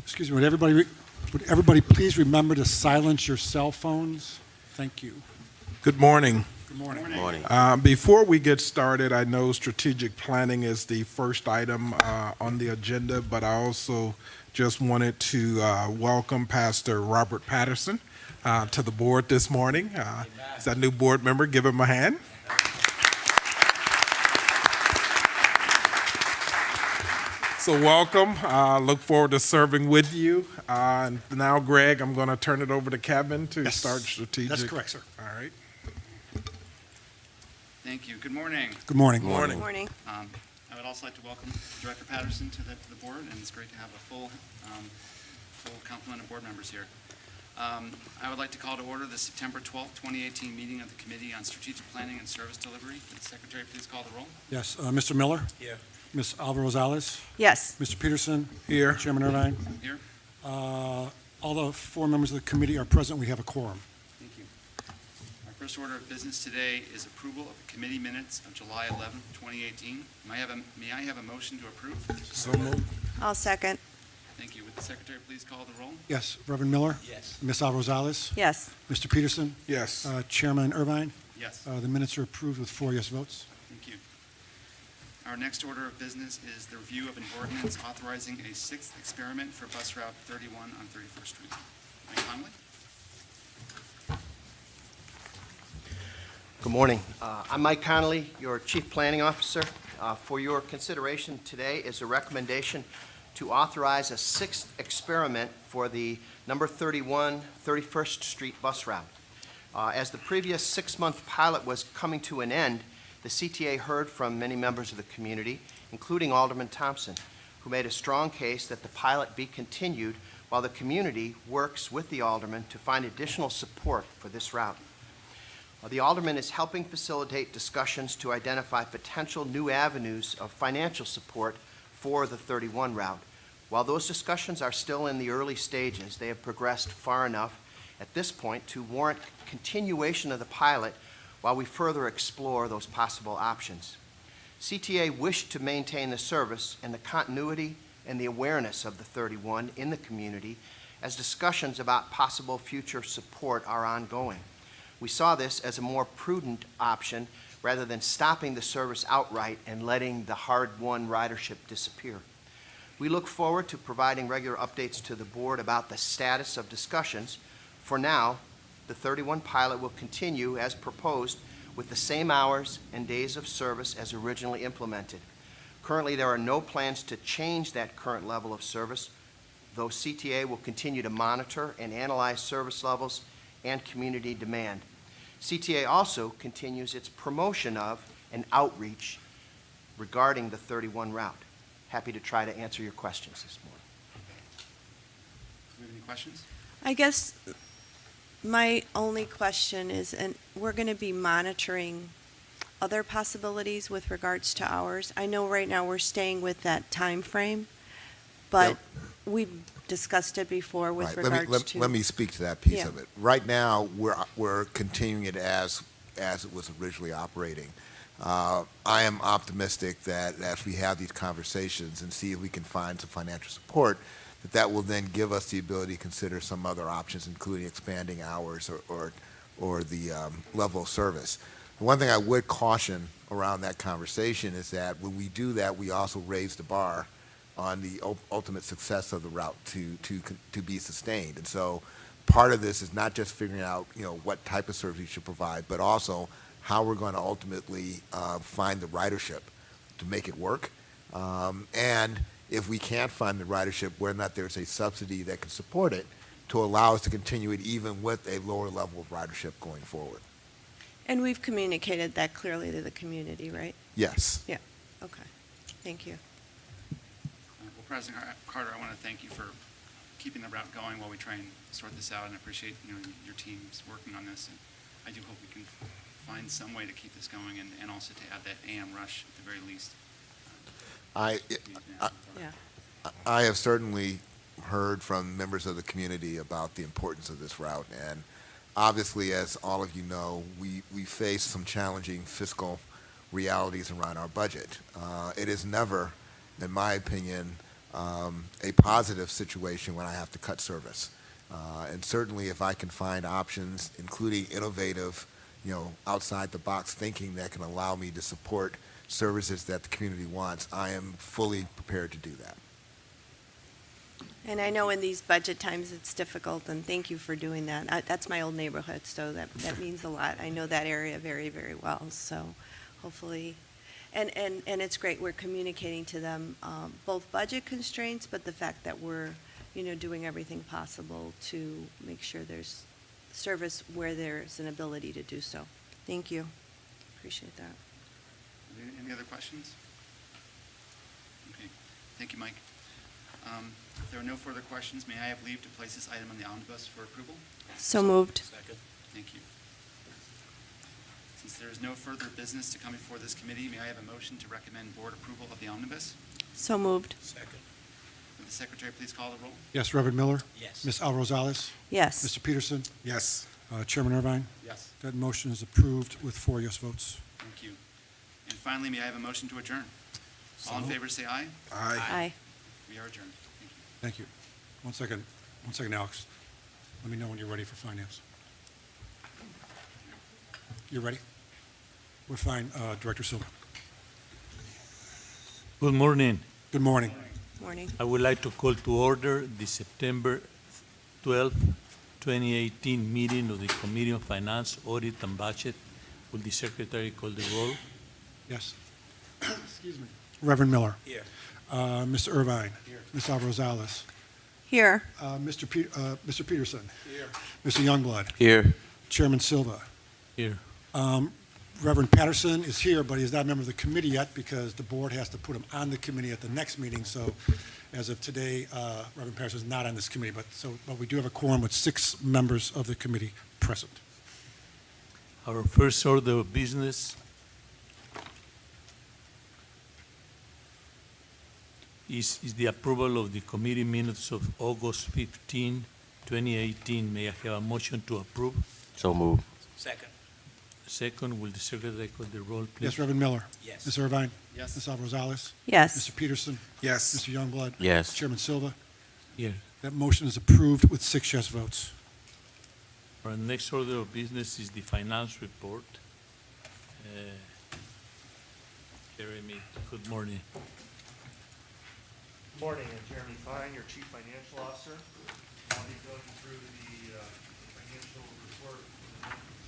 Excuse me, would everybody please remember to silence your cell phones? Thank you. Good morning. Good morning. Good morning. Before we get started, I know strategic planning is the first item on the agenda, but I also just wanted to welcome Pastor Robert Patterson to the board this morning. He's a new board member. Give him a hand. So welcome. Look forward to serving with you. And now, Greg, I'm going to turn it over to Kevin to Yes, start strategic. that's correct, sir. All right. Thank you. Good morning. Good morning. Morning. Morning. I would also like to welcome Director Patterson to the board, and it's great to have a full complement of board members here. I would like to call to order the September 12th, 2018 meeting of the Committee on Strategic Planning and Service Delivery. Would the Secretary please call the roll? Yes, Mr. Miller? Here. Ms. Alvarez-Rosales? Yes. Mr. Peterson? Here. Chairman Irvine? Here. All the four members of the committee are present. We have a quorum. Thank you. Our first order of business today is approval of the committee minutes of July 11th, 2018. May I have a motion to approve? So moved. I'll second. Thank you. Would the Secretary please call the roll? Yes, Reverend Miller? Yes. Ms. Alvarez-Rosales? Yes. Mr. Peterson? Yes. Chairman Irvine? Yes. The minutes are approved with 4 yes votes. Thank you. Our next order of business is the review of an ordinance authorizing a sixth experiment for bus route 31 on 31st Street. Mike Conley? Good morning. I'm Mike Connolly, your Chief Planning Officer. For your consideration today is a recommendation to authorize a sixth experiment for the number 31 31st Street bus route. As the previous 6-month pilot was coming to an end, the CTA heard from many members of the community, including Alderman Thompson, who made a strong case that the pilot be continued while the community works with the alderman to find additional support for this route. The alderman is helping facilitate discussions to identify potential new avenues of financial support for the 31 route. While those discussions are still in the early stages, they have progressed far enough at this point to warrant continuation of the pilot while we further explore those possible options. CTA wished to maintain the service and the continuity and the awareness of the 31 in the community as discussions about possible future support are ongoing. We saw this as a more prudent option rather than stopping the service outright and letting the hard-won ridership disappear. We look forward to providing regular updates to the board about the status of discussions. For now, the 31 pilot will continue as proposed with the same hours and days of service as originally implemented. Currently, there are no plans to change that current level of service, though CTA will continue to monitor and analyze service levels and community demand. CTA also continues its promotion of and outreach regarding the 31 route. Happy to try to answer your questions this morning. Do we have any questions? I guess my only question is, and we're going to be monitoring other possibilities with regards to hours. I know right now we're staying with that time frame, but we've discussed it before with Right. regards to. Let me speak to that piece Yeah. of it. Right now, we're continuing it as it was originally operating. I am optimistic that as we have these conversations and see if we can find some financial support, that will then give us the ability to consider some other options, including expanding hours or the level of service. The one thing I would caution around that conversation is that when we do that, we also raise the bar on the ultimate success of the route to be sustained. And so part of this is not just figuring out, what type of service we should provide, but also how we're going to ultimately find the ridership to make it work. And if we can't find the ridership, whether or not there's a subsidy that can support it to allow us to continue it even with a lower level of ridership going forward. And we've communicated that clearly to the community, right? Yes. Yeah. Okay. Thank you. Well, President Carter, I want to thank you for keeping the route going while we try and sort this out, and I appreciate your team's working on this. And I do hope we can find some way to keep this going and also to add that AM rush at the very least. I Yeah. have certainly heard from members of the community about the importance of this route. And obviously, as all of you know, we face some challenging fiscal realities around our budget. It is never, in my opinion, a positive situation when I have to cut service. And certainly if I can find options, including innovative, outside the box thinking that can allow me to support services that the community wants, I am fully prepared to do that. And I know in these budget times it's difficult, and thank you for doing that. That's my old neighborhood, so that means a lot. I know that area very, very well, so hopefully, and it's great, we're communicating to them both budget constraints, but the fact that we're, doing everything possible to make sure there's service where there's an ability to do so. Thank you. Appreciate that. Any other questions? Okay, thank you, Mike. If there are no further questions, may I have leave to place this item on the omnibus for approval? So moved. Second. Thank you. Since there is no further business to come before this committee, may I have a motion to recommend board approval of the omnibus? So moved. Second. Would the secretary please call the roll? Yes, Reverend Miller? Yes. Ms. Alvarez-Rosales? Yes. Mr. Peterson? Yes. Chairman Irvine? Yes. That motion is approved with 4 yes votes. Thank you. And finally, may I have a motion to adjourn? All in favor, say aye. Aye. Aye. We are adjourned. Thank you. Thank you. One second, Alex. Let me know when you're ready for finance. You're ready? We're fine. Director Silva. Good morning. Good morning. Morning. I would like to call to order the September 12, 2018 meeting of the Committee on Finance, Audit, and Budget. Will the secretary call the roll? Yes. Excuse me. Reverend Miller. Here. Mr. Irvine. Here. Ms. Alvarez-Rosales. Here. Mr. Peterson. Here. Mr. Youngblood. Here. Chairman Silva. Here. Reverend Patterson is here, but he's not a member of the committee yet because the board has to put him on the committee at the next meeting. So as of today, Reverend Patterson is not on this committee, but we do have a quorum with 6 members of the committee present. Our first order of business is the approval of the committee minutes of August 15, 2018. May I have a motion to approve? So moved. Second. Second, will the secretary call the roll, please? Yes, Reverend Miller. Yes. Ms. Irvine. Yes. Ms. Alvarez-Rosales. Yes. Mr. Peterson. Yes. Mr. Youngblood. Yes. Chairman Silva. Here. That motion is approved with 6 yes votes. Our next order of business is the finance report. Jeremy, good morning. Good morning, I'm Jeremy Fine, your Chief Financial Officer. I'll be going through the financial report for the month of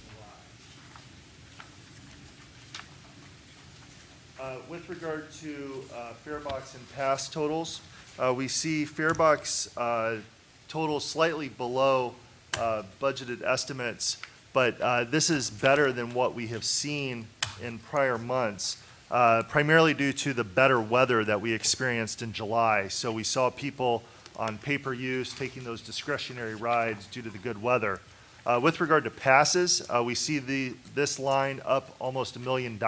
July. With regard to Farebox and pass totals, we see Farebox totals slightly below budgeted estimates, but this is better than what we have seen in prior months. Primarily due to the better weather that we experienced in July. So we saw people on pay-per-use taking those discretionary rides due to the good weather. With regard to passes, we see this line up almost $1 million.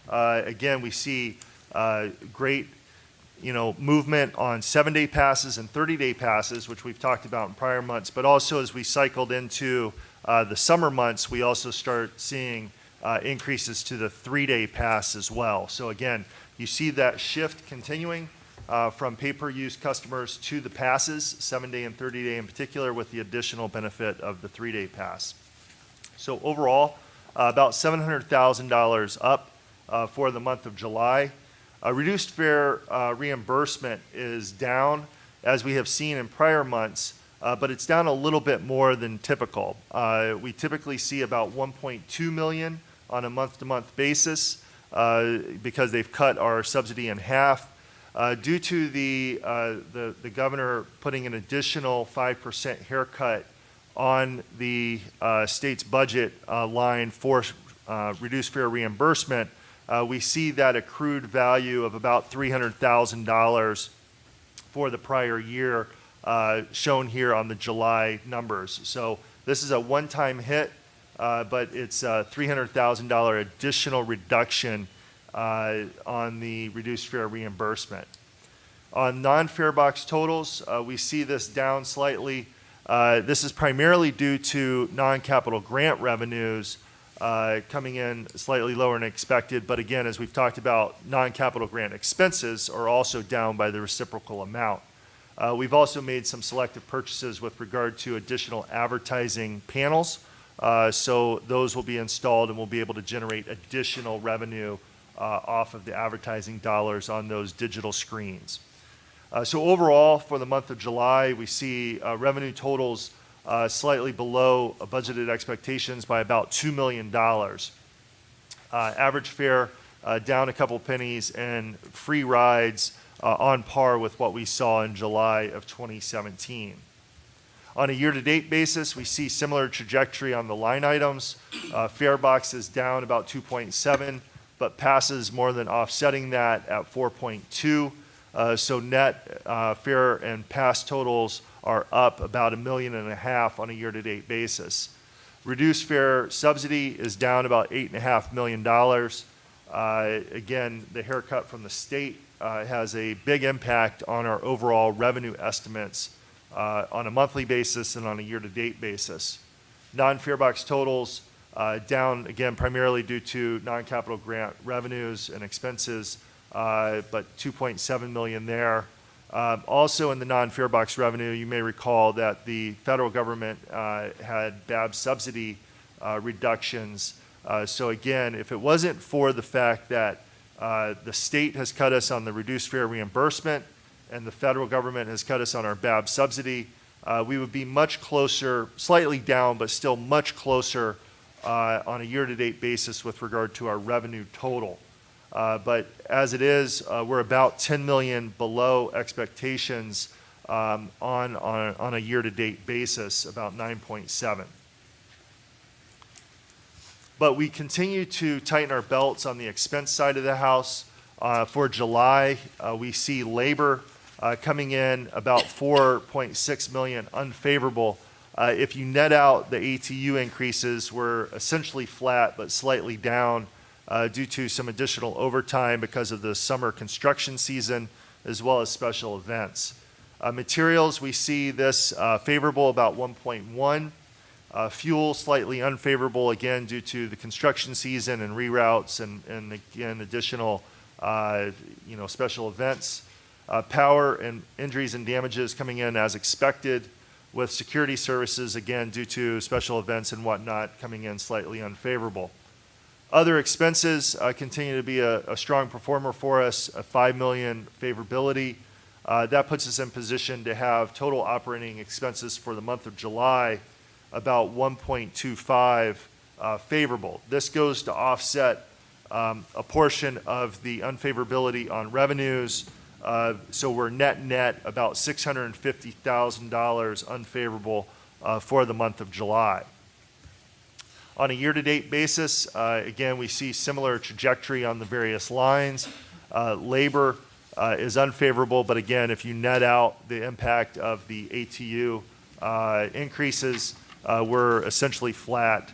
Again, we see great, movement on 7-day passes and 30-day passes, which we've talked about in prior months. But also as we cycled into the summer months, we also start seeing increases to the 3-day pass as well. So again, you see that shift continuing from pay-per-use customers to the passes, 7-day and 30-day in particular, with the additional benefit of the 3-day pass. So overall, about $700,000 up for the month of July. Reduced fare reimbursement is down, as we have seen in prior months, but it's down a little bit more than typical. We typically see about $1.2 million on a month-to-month basis because they've cut our subsidy in half. Due to the governor putting an additional 5% haircut on the state's budget line for reduced fare reimbursement, we see that accrued value of about $300,000 for the prior year shown here on the July numbers. So this is a one-time hit, but it's a $300,000 additional reduction on the reduced fare reimbursement. On non-fare box totals, we see this down slightly. This is primarily due to non-capital grant revenues coming in slightly lower than expected. But again, as we've talked about, non-capital grant expenses are also down by the reciprocal amount. We've also made some selective purchases with regard to additional advertising panels. So those will be installed and we'll be able to generate additional revenue off of the advertising dollars on those digital screens. So overall, for the month of July, we see revenue totals slightly below budgeted expectations by about $2 million. Average fare down a couple pennies, and free rides on par with what we saw in July of 2017. On a year-to-date basis, we see similar trajectory on the line items. Fare box is down about 2.7, but passes more than offsetting that at 4.2. So net fare and pass totals are up about $1.5 million on a year-to-date basis. Reduced fare subsidy is down about $8.5 million. Again, the haircut from the state has a big impact on our overall revenue estimates on a monthly basis and on a year-to-date basis. Non-fare box totals down, again, primarily due to non-capital grant revenues and expenses, but $2.7 million there. Also in the non-fare box revenue, you may recall that the federal government had BAB subsidy reductions. So again, if it wasn't for the fact that the state has cut us on the reduced fare reimbursement and the federal government has cut us on our BAB subsidy, we would be much closer, slightly down, but still much closer on a year-to-date basis with regard to our revenue total. But as it is, we're about $10 million below expectations on a year-to-date basis, about 9.7. But we continue to tighten our belts on the expense side of the house. For July, we see labor coming in about $4.6 million unfavorable. If you net out the ATU increases, we're essentially flat but slightly down due to some additional overtime because of the summer construction season as well as special events. Materials, we see this favorable about 1.1. Fuel slightly unfavorable, again, due to the construction season and reroutes and again, additional special events. Power and injuries and damages coming in as expected, with security services, again, due to special events and whatnot, coming in slightly unfavorable. Other expenses continue to be a strong performer for us, a $5 million favorability. That puts us in position to have total operating expenses for the month of July about 1.25 favorable. This goes to offset a portion of the unfavorability on revenues. So we're net about $650,000 unfavorable for the month of July. On a year-to-date basis, again, we see similar trajectory on the various lines. Labor is unfavorable, but again, if you net out the impact of the ATU increases, we're essentially flat.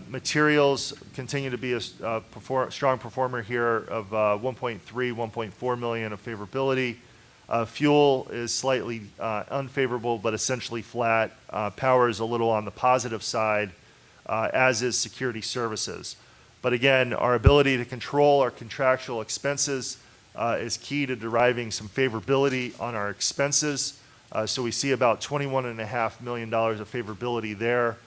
Materials continue to be a strong performer here of 1.4 million of favorability. Fuel is slightly unfavorable, but essentially flat. Power is a little on the positive side, as is security services. But again, our ability to control our contractual expenses is key to deriving some favorability on our expenses. So we see about $21.5 million of favorability there.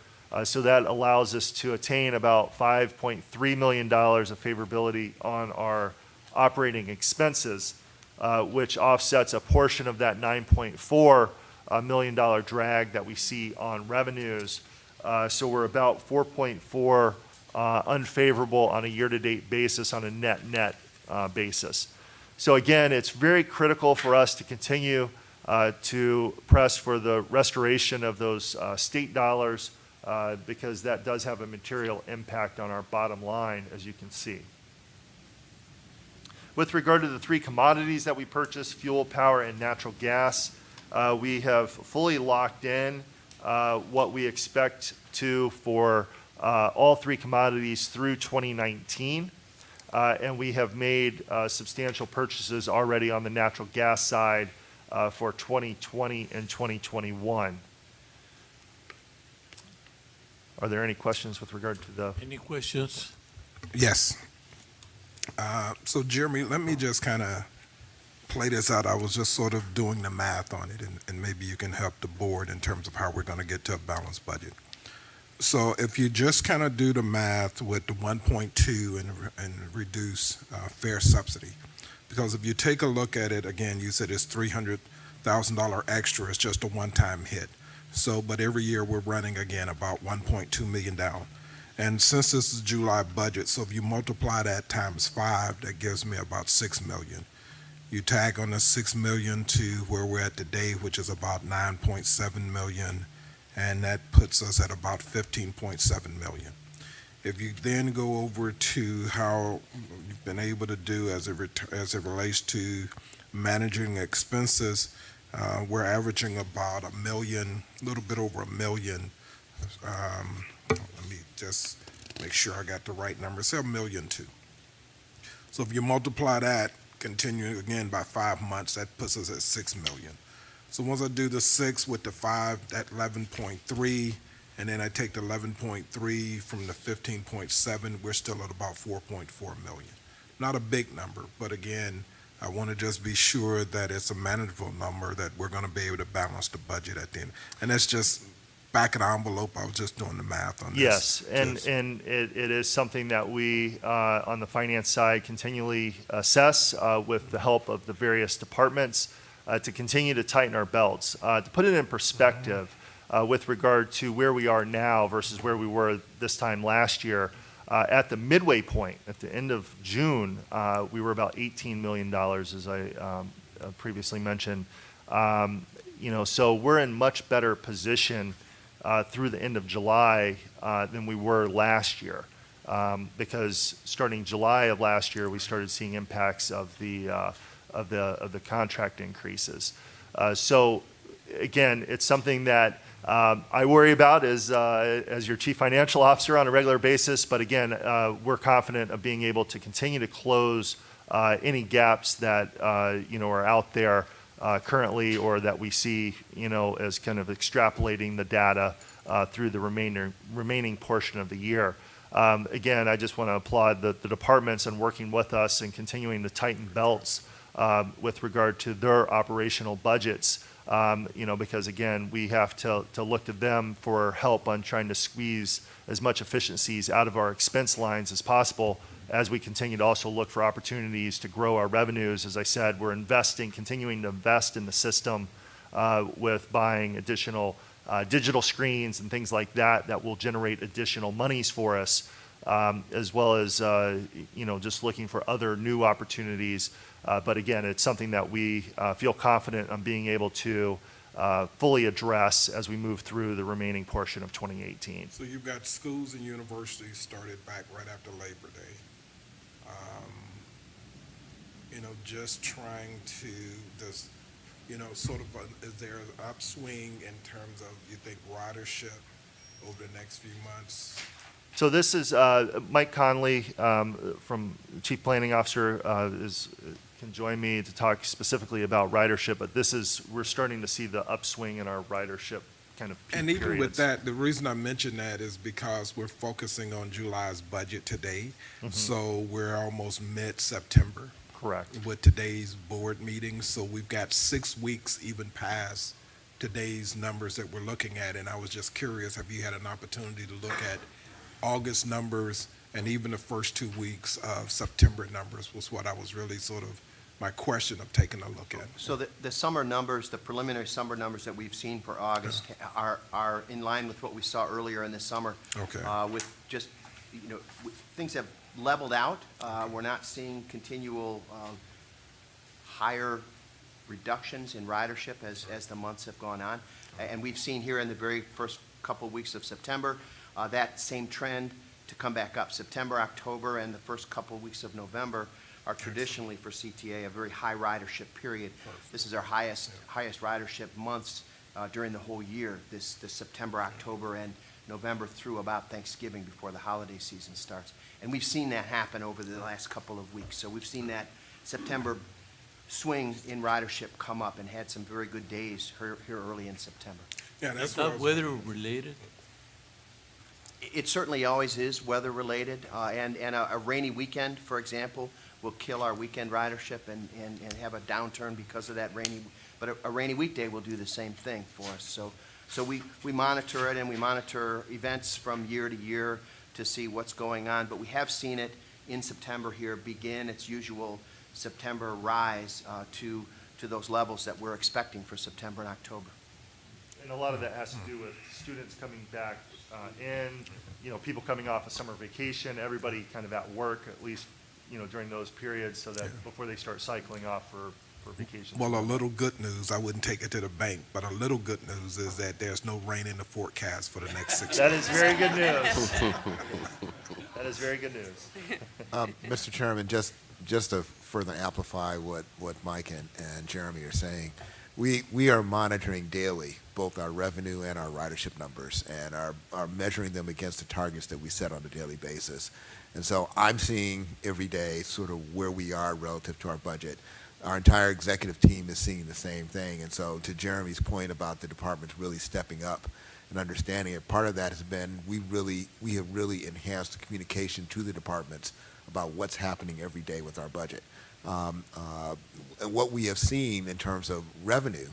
So that allows us to attain about $5.3 million of favorability on our operating expenses, which offsets a portion of that $9.4 million drag that we see on revenues. So we're about 4.4 unfavorable on a year-to-date basis on a net basis. So again, it's very critical for us to continue to press for the restoration of those state dollars because that does have a material impact on our bottom line, as you can see. With regard to the three commodities that we purchase, fuel, power, and natural gas, we have fully locked in what we expect to for all three commodities through 2019. And we have made substantial purchases already on the natural gas side for 2020 and 2021. Are there any questions with regard to the? Any questions? Yes. So Jeremy, let me just kind of play this out. I was just sort of doing the math on it, and maybe you can help the board in terms of how we're going to get to a balanced budget. So if you just kind of do the math with the 1.2 and reduce fair subsidy, because if you take a look at it, again, you said it's $300,000 extra, it's just a one-time hit. So, but every year we're running again about 1.2 million down. And since this is July budget, so if you multiply that times 5, that gives me about 6 million. You tag on the 6 million to where we're at today, which is about 9.7 million, and that puts us at about 15.7 million. If you then go over to how you've been able to do as it relates to managing expenses, we're averaging about $1 million, a little bit over $1 million. Let me just make sure I got the right number. Say $1.2 million. So if you multiply that, continue again by 5 months, that puts us at 6 million. So once I do the 6 with the 5, that 11.3, and then I take the 11.3 from the 15.7, we're still at about 4.4 million. Not a big number, but again, I want to just be sure that it's a manageable number, that we're going to be able to balance the budget at the end. And that's just back of the envelope. I was just doing the math on this. Yes, and it is something that we, on the finance side, continually assess with the help of the various departments to continue to tighten our belts. To put it in perspective, with regard to where we are now versus where we were this time last year, at the midway point, at the end of June, we were about $18 million, as I previously mentioned. So we're in much better position through the end of July than we were last year, because starting July of last year, we started seeing impacts of the contract increases. So again, it's something that I worry about as your chief financial officer on a regular basis. But again, we're confident of being able to continue to close any gaps that are out there currently, or that we see, as kind of extrapolating the data through the remaining portion of the year. Again, I just want to applaud the departments and working with us and continuing to tighten belts with regard to their operational budgets. Because again, we have to look to them for help on trying to squeeze as much efficiencies out of our expense lines as possible, as we continue to also look for opportunities to grow our revenues. As I said, we're continuing to invest in the system with buying additional digital screens and things like that will generate additional monies for us, as well as just looking for other new opportunities. But again, it's something that we feel confident on being able to fully address as we move through the remaining portion of 2018. So you've got schools and universities started back right after Labor Day. Just trying to just, sort of, is there an upswing in terms of, you think, ridership over the next few months? So this is Mike Conley from Chief Planning Officer can join me to talk specifically about ridership, but we're starting to see the upswing in our ridership kind of peak And even periods. with that, the reason I mention that is because we're focusing on July's budget today. So we're almost mid-September. Correct. With today's board meeting. So we've got 6 weeks even past today's numbers that we're looking at. And I was just curious, have you had an opportunity to look at August numbers and even the first 2 weeks of September numbers? Was what I was really sort of my question of taking a look at. So the summer numbers, the preliminary summer numbers that we've seen for August are in line with what we saw earlier in the summer. Okay. With just, things have leveled out. We're not seeing continual higher reductions in ridership as the months have gone on. And we've seen here in the very first couple of weeks of September, that same trend to come back up. September, October, and the first couple of weeks of November are traditionally for CTA a very high ridership period. This is our highest ridership months during the whole year, this September, October, and November through about Thanksgiving before the holiday season starts. And we've seen that happen over the last couple of weeks. So we've seen that September swing in ridership come up and had some very good days here early in September. Yeah, Is that's what I that was weather related? It certainly always is weather-related, and a rainy weekend, for example, will kill our weekend ridership and have a downturn because of that rainy, but a rainy weekday will do the same thing for us. So we monitor it, and we monitor events from year to year to see what's going on, but we have seen it in September here begin its usual September rise to those levels that we're expecting for September and October. And a lot of that has to do with students coming back people coming off a summer vacation, everybody kind of at work, at least, during those periods, so that before they start cycling off for vacation. Well, a little good news, I wouldn't take it to the bank, but a little good news is that there's no rain in the forecast for the next 6 That months. is very good news. That is very good news. Mr. Chairman, just to further amplify what Mike and Jeremy are saying, we are monitoring daily both our revenue and our ridership numbers and are measuring them against the targets that we set on a daily basis. And so I'm seeing every day sort of where we are relative to our budget. Our entire executive team is seeing the same thing. And so to Jeremy's point about the departments really stepping up and understanding it, part of that has been we have really enhanced the communication to the departments about what's happening every day with our budget. And what we have seen in terms of revenue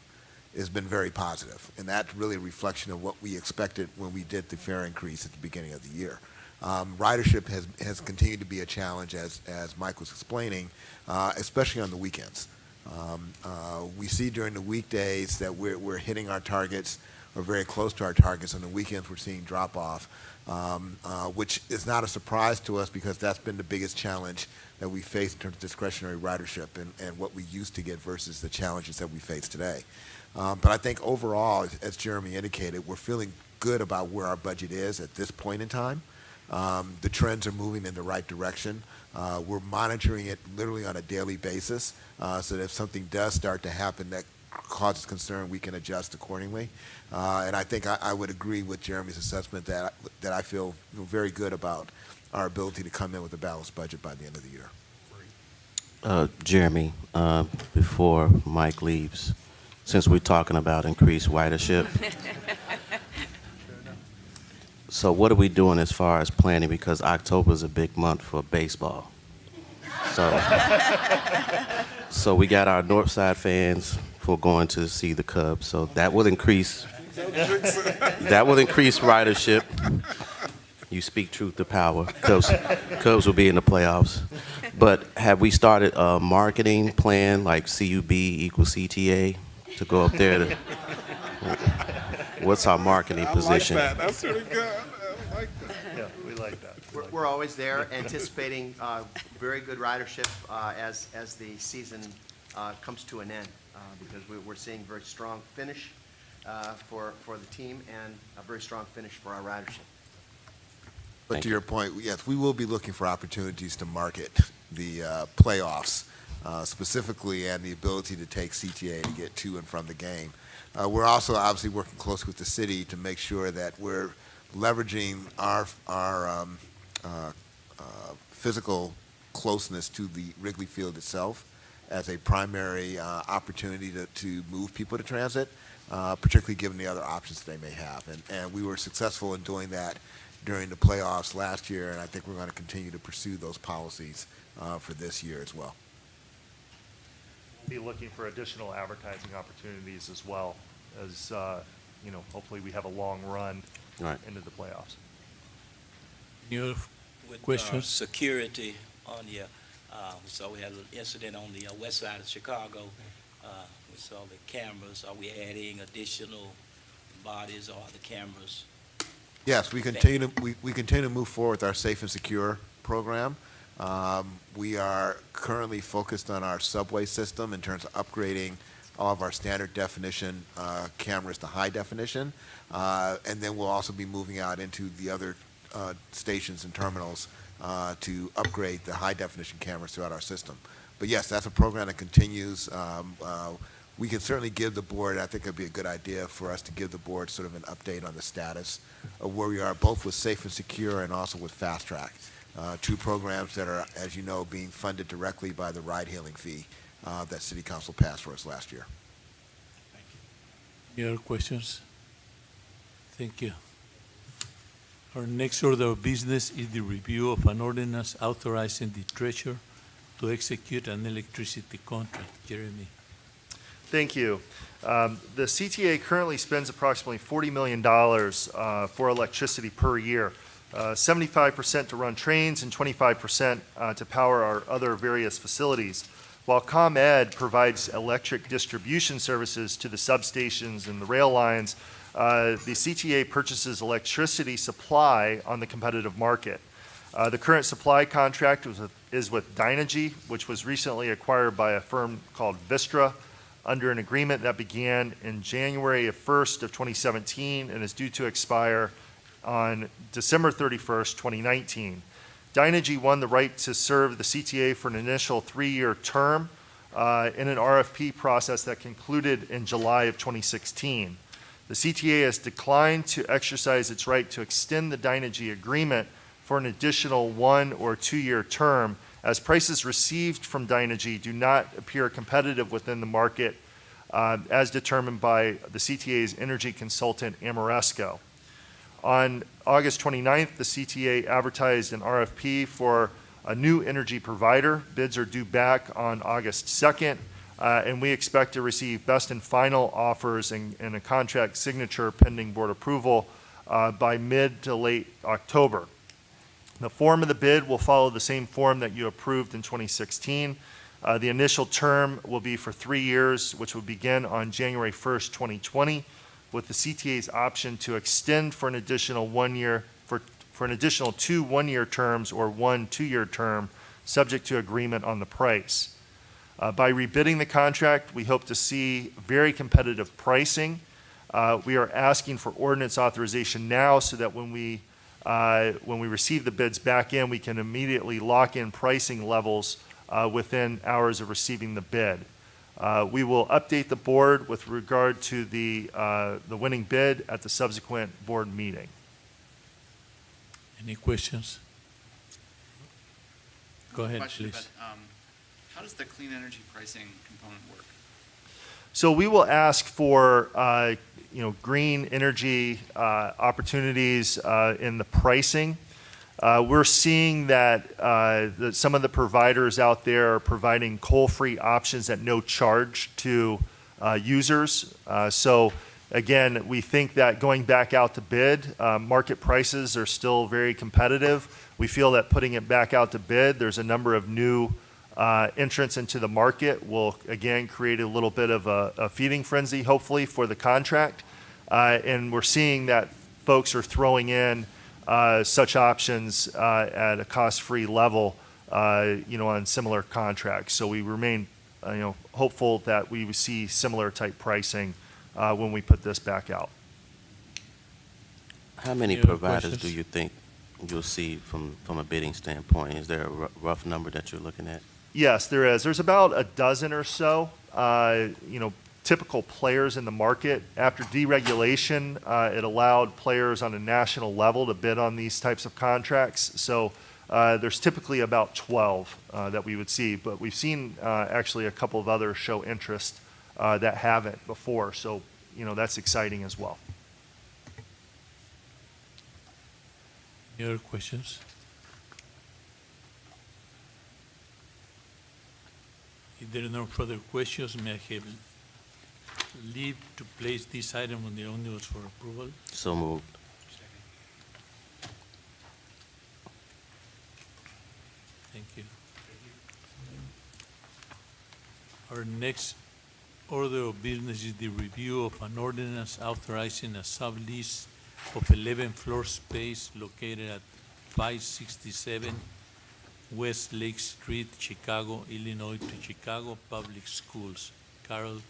has been very positive, and that's really a reflection of what we expected when we did the fare increase at the beginning of the year. Ridership has continued to be a challenge, as Mike was explaining, especially on the weekends. We see during the weekdays that we're hitting our targets or very close to our targets. On the weekends, we're seeing drop-off, which is not a surprise to us because that's been the biggest challenge that we face in terms of discretionary ridership and what we used to get versus the challenges that we face today. But I think overall, as Jeremy indicated, we're feeling good about where our budget is at this point in time. The trends are moving in the right direction. We're monitoring it literally on a daily basis so that if something does start to happen that causes concern, we can adjust accordingly. And I think I would agree with Jeremy's assessment that I feel very good about our ability to come in with a balanced budget by the end of the year. Jeremy, before Mike leaves, since we're talking about increased ridership, so what are we doing as far as planning? Because October is a big month for baseball. So we got our Northside fans for going to see the Cubs. So that will increase ridership. You speak truth to power. Cubs will be in the playoffs. But have we started a marketing plan like CUB equals CTA to go up there? What's our marketing position? I like that. That's pretty good. I like that. Yeah, we like that. We're always there anticipating very good ridership as the season comes to an end because we're seeing very strong finish for the team and a very strong finish for our ridership. But Thank to you. your point, yes, we will be looking for opportunities to market the playoffs specifically and the ability to take CTA to get to and from the game. We're also obviously working closely with the city to make sure that we're leveraging our physical closeness to the Wrigley Field itself as a primary opportunity to move people to transit, particularly given the other options they may have. And we were successful in doing that during the playoffs last year, and I think we're going to continue to pursue those policies for this year as well. We'll be looking for additional advertising opportunities as well as, hopefully we have a long run Right. into the playoffs. Your With question? security on the, so we had an incident on the west side of Chicago. We saw the cameras. Are we adding additional bodies or the cameras? Yes, we continue to move forward with our Safe and Secure program. We are currently focused on our subway system in terms of upgrading all of our standard definition cameras to high definition. And then we'll also be moving out into the other stations and terminals to upgrade the high definition cameras throughout our system. But yes, that's a program that continues. we can certainly give the board, I think it'd be a good idea for us to give the board sort of an update on the status of where we are, both with Safe and Secure and also with Fast Track. Two programs that are, as you know, being funded directly by the ride-hailing fee that City Council passed for us last year. Any other questions? Thank you. Our next order of business is the review of an ordinance authorizing the treasurer to execute an electricity contract. Jeremy. Thank you. The CTA currently spends approximately $40 million for electricity per year, 75% to run trains and 25% to power our other various facilities. While ComEd provides electric distribution services to the substations and the rail lines, the CTA purchases electricity supply on the competitive market. The current supply contract is with Dynegy, which was recently acquired by a firm called Vistra under an agreement that began in January 1st of 2017 and is due to expire on December 31st, 2019. Dynegy won the right to serve the CTA for an initial 3-year term in an RFP process that concluded in July of 2016. The CTA has declined to exercise its right to extend the Dynegy agreement for an additional 1 or 2-year term, as prices received from Dynegy do not appear competitive within the market as determined by the CTA's energy consultant, Amoresco. On August 29th, the CTA advertised an RFP for a new energy provider. Bids are due back on August 2nd, and we expect to receive best and final offers and a contract signature pending board approval by mid to late October. The form of the bid will follow the same form that you approved in 2016. The initial term will be for 3 years, which will begin on January 1st, 2020, with the CTA's option to extend for an additional 1 year, for an additional 2 1-year terms or 1 2-year term, subject to agreement on the price. By rebidding the contract, we hope to see very competitive pricing. We are asking for ordinance authorization now so that when we receive the bids back in, we can immediately lock in pricing levels within hours of receiving the bid. We will update the board with regard to the winning bid at the subsequent board meeting. Any questions? Go ahead, Question, please. but, how does the clean energy pricing component work? So we will ask for green energy opportunities in the pricing. We're seeing that some of the providers out there are providing coal-free options at no charge to users. So again, we think that going back out to bid, market prices are still very competitive. We feel that putting it back out to bid, there's a number of new entrance into the market will, again, create a little bit of a feeding frenzy, hopefully, for the contract. And we're seeing that folks are throwing in such options at a cost-free level, on similar contracts. So we remain, hopeful that we see similar type pricing when we put this back out. How many Any other providers do questions? you think you'll see from a bidding standpoint? Is there a rough number that you're looking at? Yes, there is. There's about a dozen or so, typical players in the market. After deregulation, it allowed players on a national level to bid on these types of contracts. So there's typically about 12 that we would see, but we've seen actually a couple of others show interest that haven't before. So, that's exciting as well. Any other questions? If there are no further questions, may I have leave to place this item on the omnibus for approval? So moved. Thank you. Our next order of business is the review of an ordinance authorizing a sublease of 11 floor space located at 567 West Lake Street, Chicago, Illinois to Chicago Public Schools. Carol,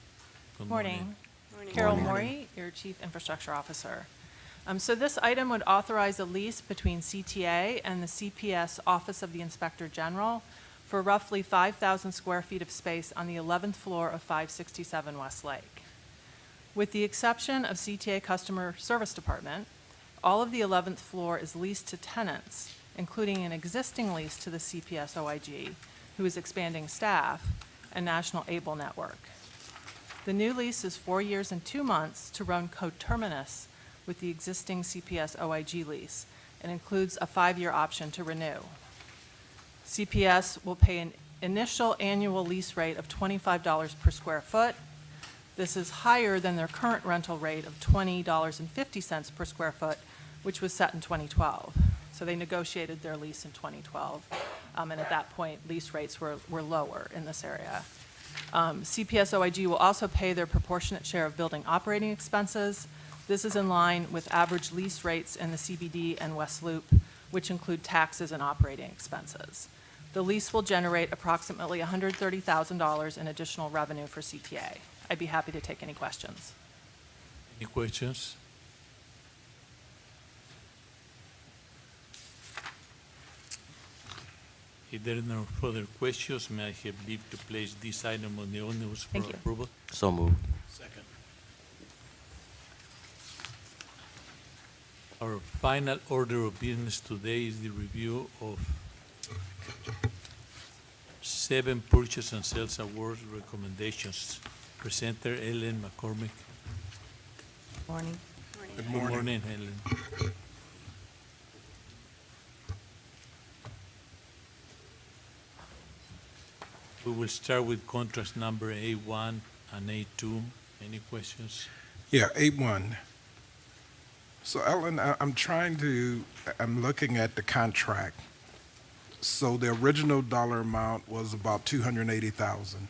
good morning. Morning. Carol Morey, your Chief Infrastructure Officer. So this item would authorize a lease between CTA and the CPS Office of the Inspector General for roughly 5,000 square feet of space on the 11th floor of 567 West Lake. With the exception of CTA Customer Service Department, all of the 11th floor is leased to tenants, including an existing lease to the CPS OIG, who is expanding staff, and National Able Network. The new lease is 4 years and 2 months to run coterminous with the existing CPS OIG lease and includes a 5-year option to renew. CPS will pay an initial annual lease rate of $25 per square foot. This is higher than their current rental rate of $20.50 per square foot, which was set in 2012. So they negotiated their lease in 2012, and at that point, lease rates were lower in this area. CPS OIG will also pay their proportionate share of building operating expenses. This is in line with average lease rates in the CBD and West Loop, which include taxes and operating expenses. The lease will generate approximately $130,000 in additional revenue for CTA. I'd be happy to take any questions. Any questions? If there are no further questions, may I have leave to place this item on the omnibus for Thank you. approval? So moved. Second. Our final order of business today is the review of 7 purchase and sales awards recommendations. Presenter Ellen McCormick. Morning. Good Good morning. morning, Ellen. We will start with contracts number A1 and A2. Any questions? Yeah, 8-1. So Ellen, I'm looking at the contract. So the original dollar amount was about 280,000,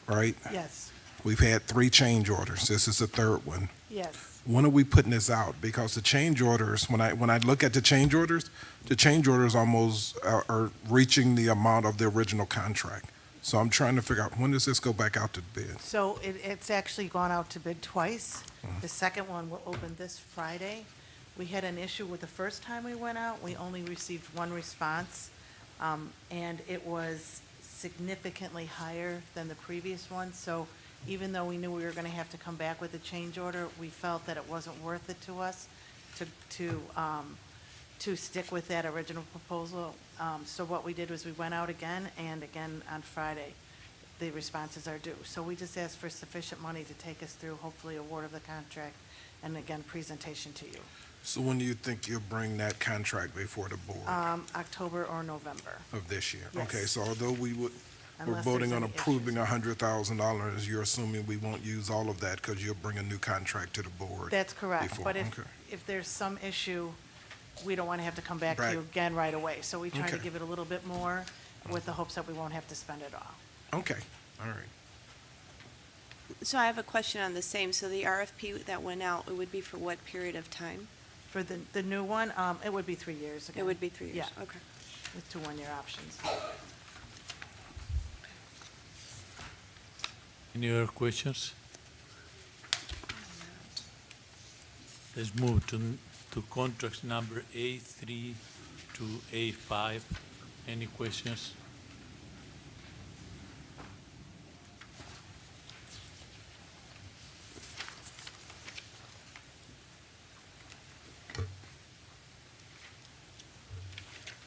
right? Yes, We've had 3 change orders. This is the 3rd one. yes. When are we putting this out? Because the change orders, when I look at the change orders almost are reaching the amount of the original contract. So I'm trying to figure out, when does this go back out to bid? So it's actually gone out to bid twice. The second one will open this Friday. We had an issue with the first time we went out. We only received 1 response, and it was significantly higher than the previous one. So even though we knew we were going to have to come back with a change order, we felt that it wasn't worth it to us to stick with that original proposal. So what we did was we went out again, and again on Friday, the responses are due. So we just asked for sufficient money to take us through, hopefully, award of the contract, and again, presentation to you. So when do you think you'll bring that contract before the board October or November. of this year? Yes. Okay, so although we're Unless voting there's on any approving issues. $100,000, you're assuming we won't use all of that because you'll bring a new contract to the board? That's correct. before. But Okay. if there's some issue, we don't want to have to come back to you Right. again right away. So we try to Okay. give it a little bit more with the hopes that we won't have to spend it all. Okay, all right. So I have a question on the same. So the RFP that went out, it would be for what period of time? For the new one, it would be 3 years again. It would be 3 years? Yeah. Okay. With 2 one-year options. Any other questions? Let's move to contracts number A3 to A5. Any questions?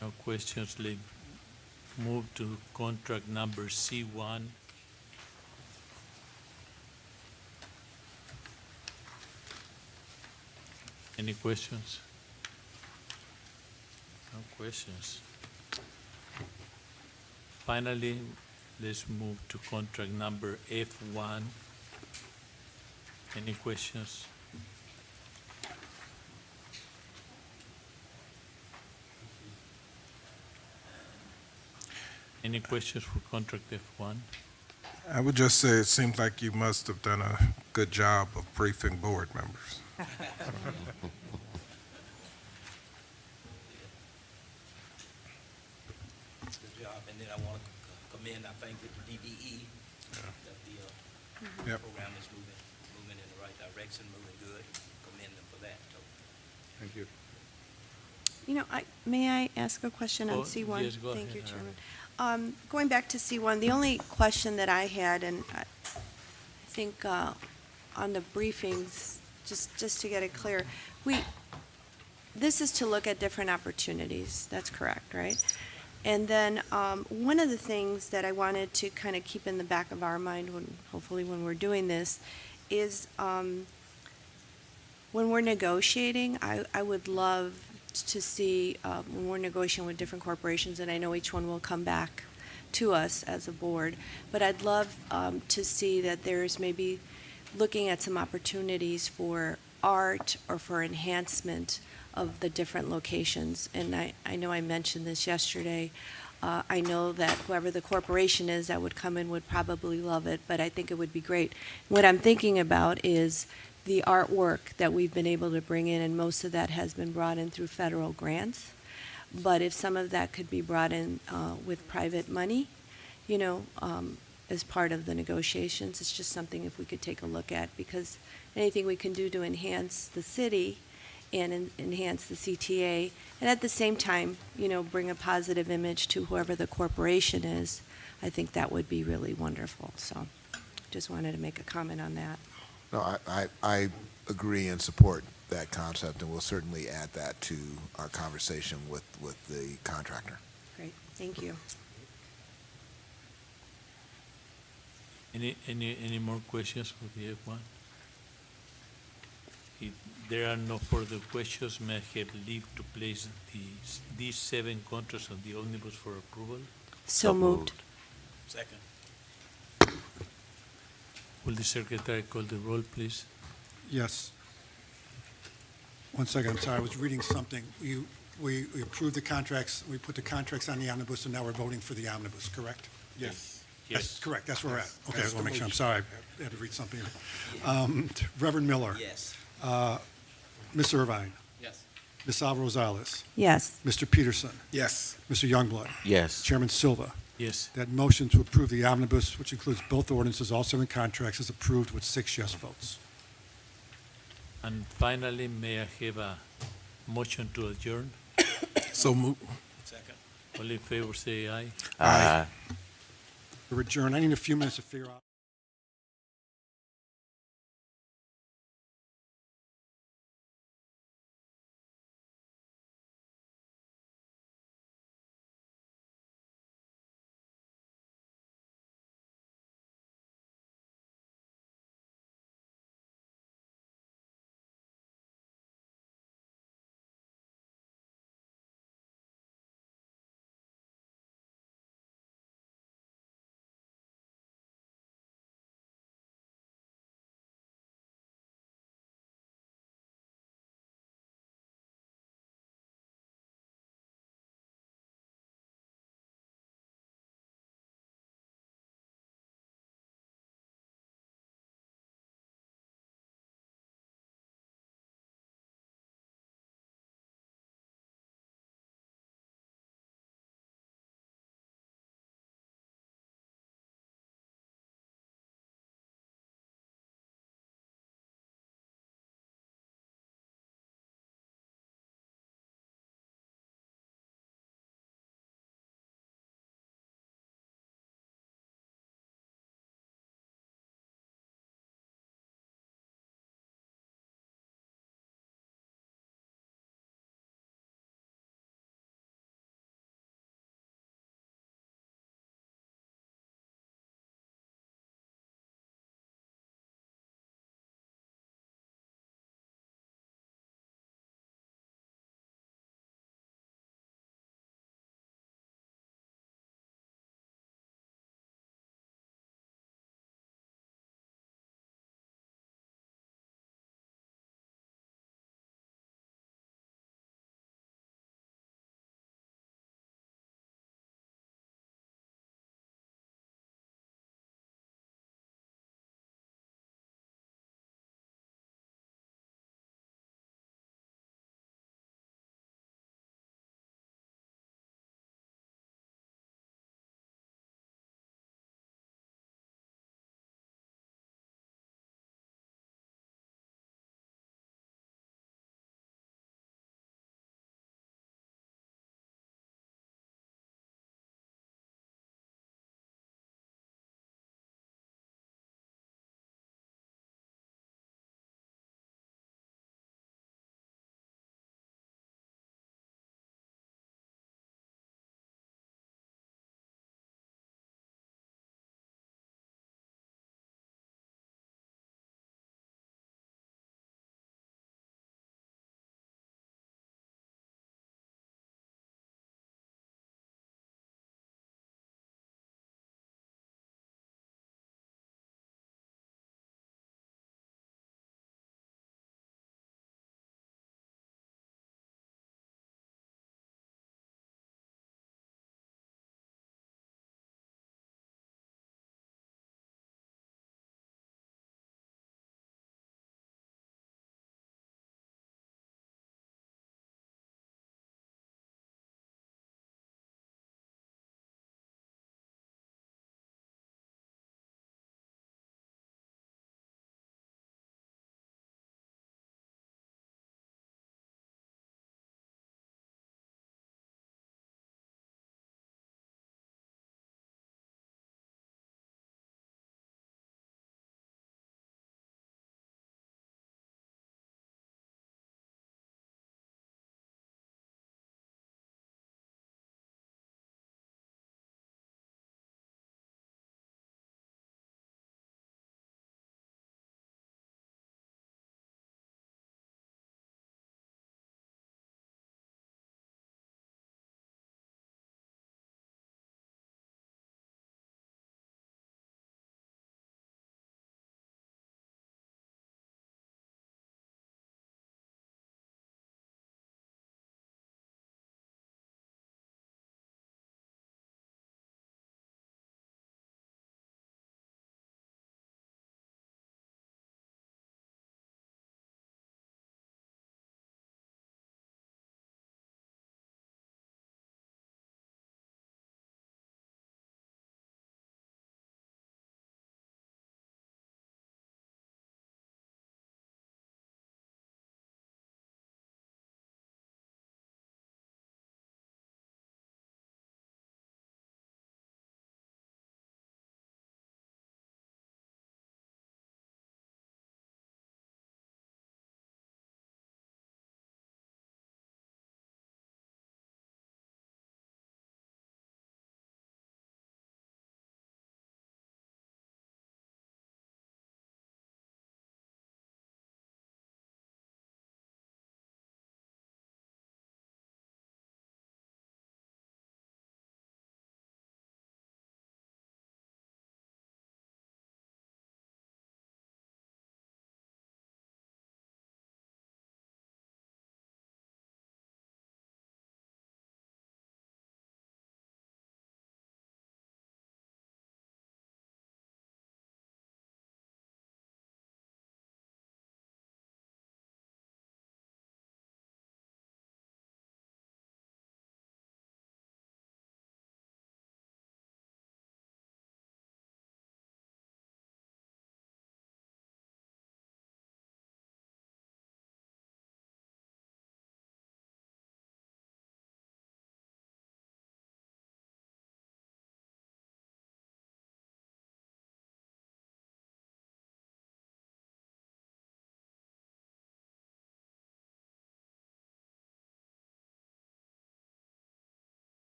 No questions. Let's move to contract number C1. Any questions? No questions. Finally, let's move to contract number F1. Any questions? Any questions for contract F1? I would just say it seems like you must have done a good job of briefing board members. Good job. And then I want to commend, I think, with the DBE, that the Yep. program is moving in the right direction, moving good. Commend them for that. So, Thank you. May I ask a question on Oh, C1? yes, go Thank you, ahead. Chairman. Going back to C1, the only question that I had, and I think on the briefings, just to get it clear, this is to look at different opportunities, that's correct, right? And then one of the things that I wanted to kind of keep in the back of our mind, hopefully when we're doing this, is when we're negotiating, I would love to see, when we're negotiating with different corporations, and I know each one will come back to us as a board, but I'd love to see that there's maybe looking at some opportunities for art or for enhancement of the different locations. And I know I mentioned this yesterday. I know that whoever the corporation is that would come in would probably love it, but I think it would be great. What I'm thinking about is the artwork that we've been able to bring in, and most of that has been brought in through federal grants. But if some of that could be brought in with private money, as part of the negotiations, it's just something if we could take a look at, because anything we can do to enhance the city and enhance the CTA, and at the same time, bring a positive image to whoever the corporation is, I think that would be really wonderful. So just wanted to make a comment on that. No, I agree and support that concept, and we'll certainly add that to our conversation with the contractor. Great, thank you. Any more questions for the F1? If there are no further questions, may I have leave to place these 7 contracts on the omnibus for approval? So moved. Second. Will the secretary call the roll, please? Yes. One second, I'm sorry, I was reading something. We approved the contracts, we put the contracts on the omnibus, and now we're voting for the omnibus, correct? Yes. That's correct, that's where we're at. Okay, I That's want to make the sure, I'm motion. sorry, I had to read something here. Reverend Miller. Yes. Ms. Irvine. Yes. Ms. Alva Rosales. Yes. Mr. Peterson. Yes. Mr. Youngblood. Yes. Chairman Silva. Yes. That motion to approve the omnibus, which includes both ordinances, all 7 contracts, is approved with 6 yes votes. And finally, may I have a motion to adjourn? So move. Second. All in favor, say aye. Aye. We're adjourned. I need a few minutes to figure out.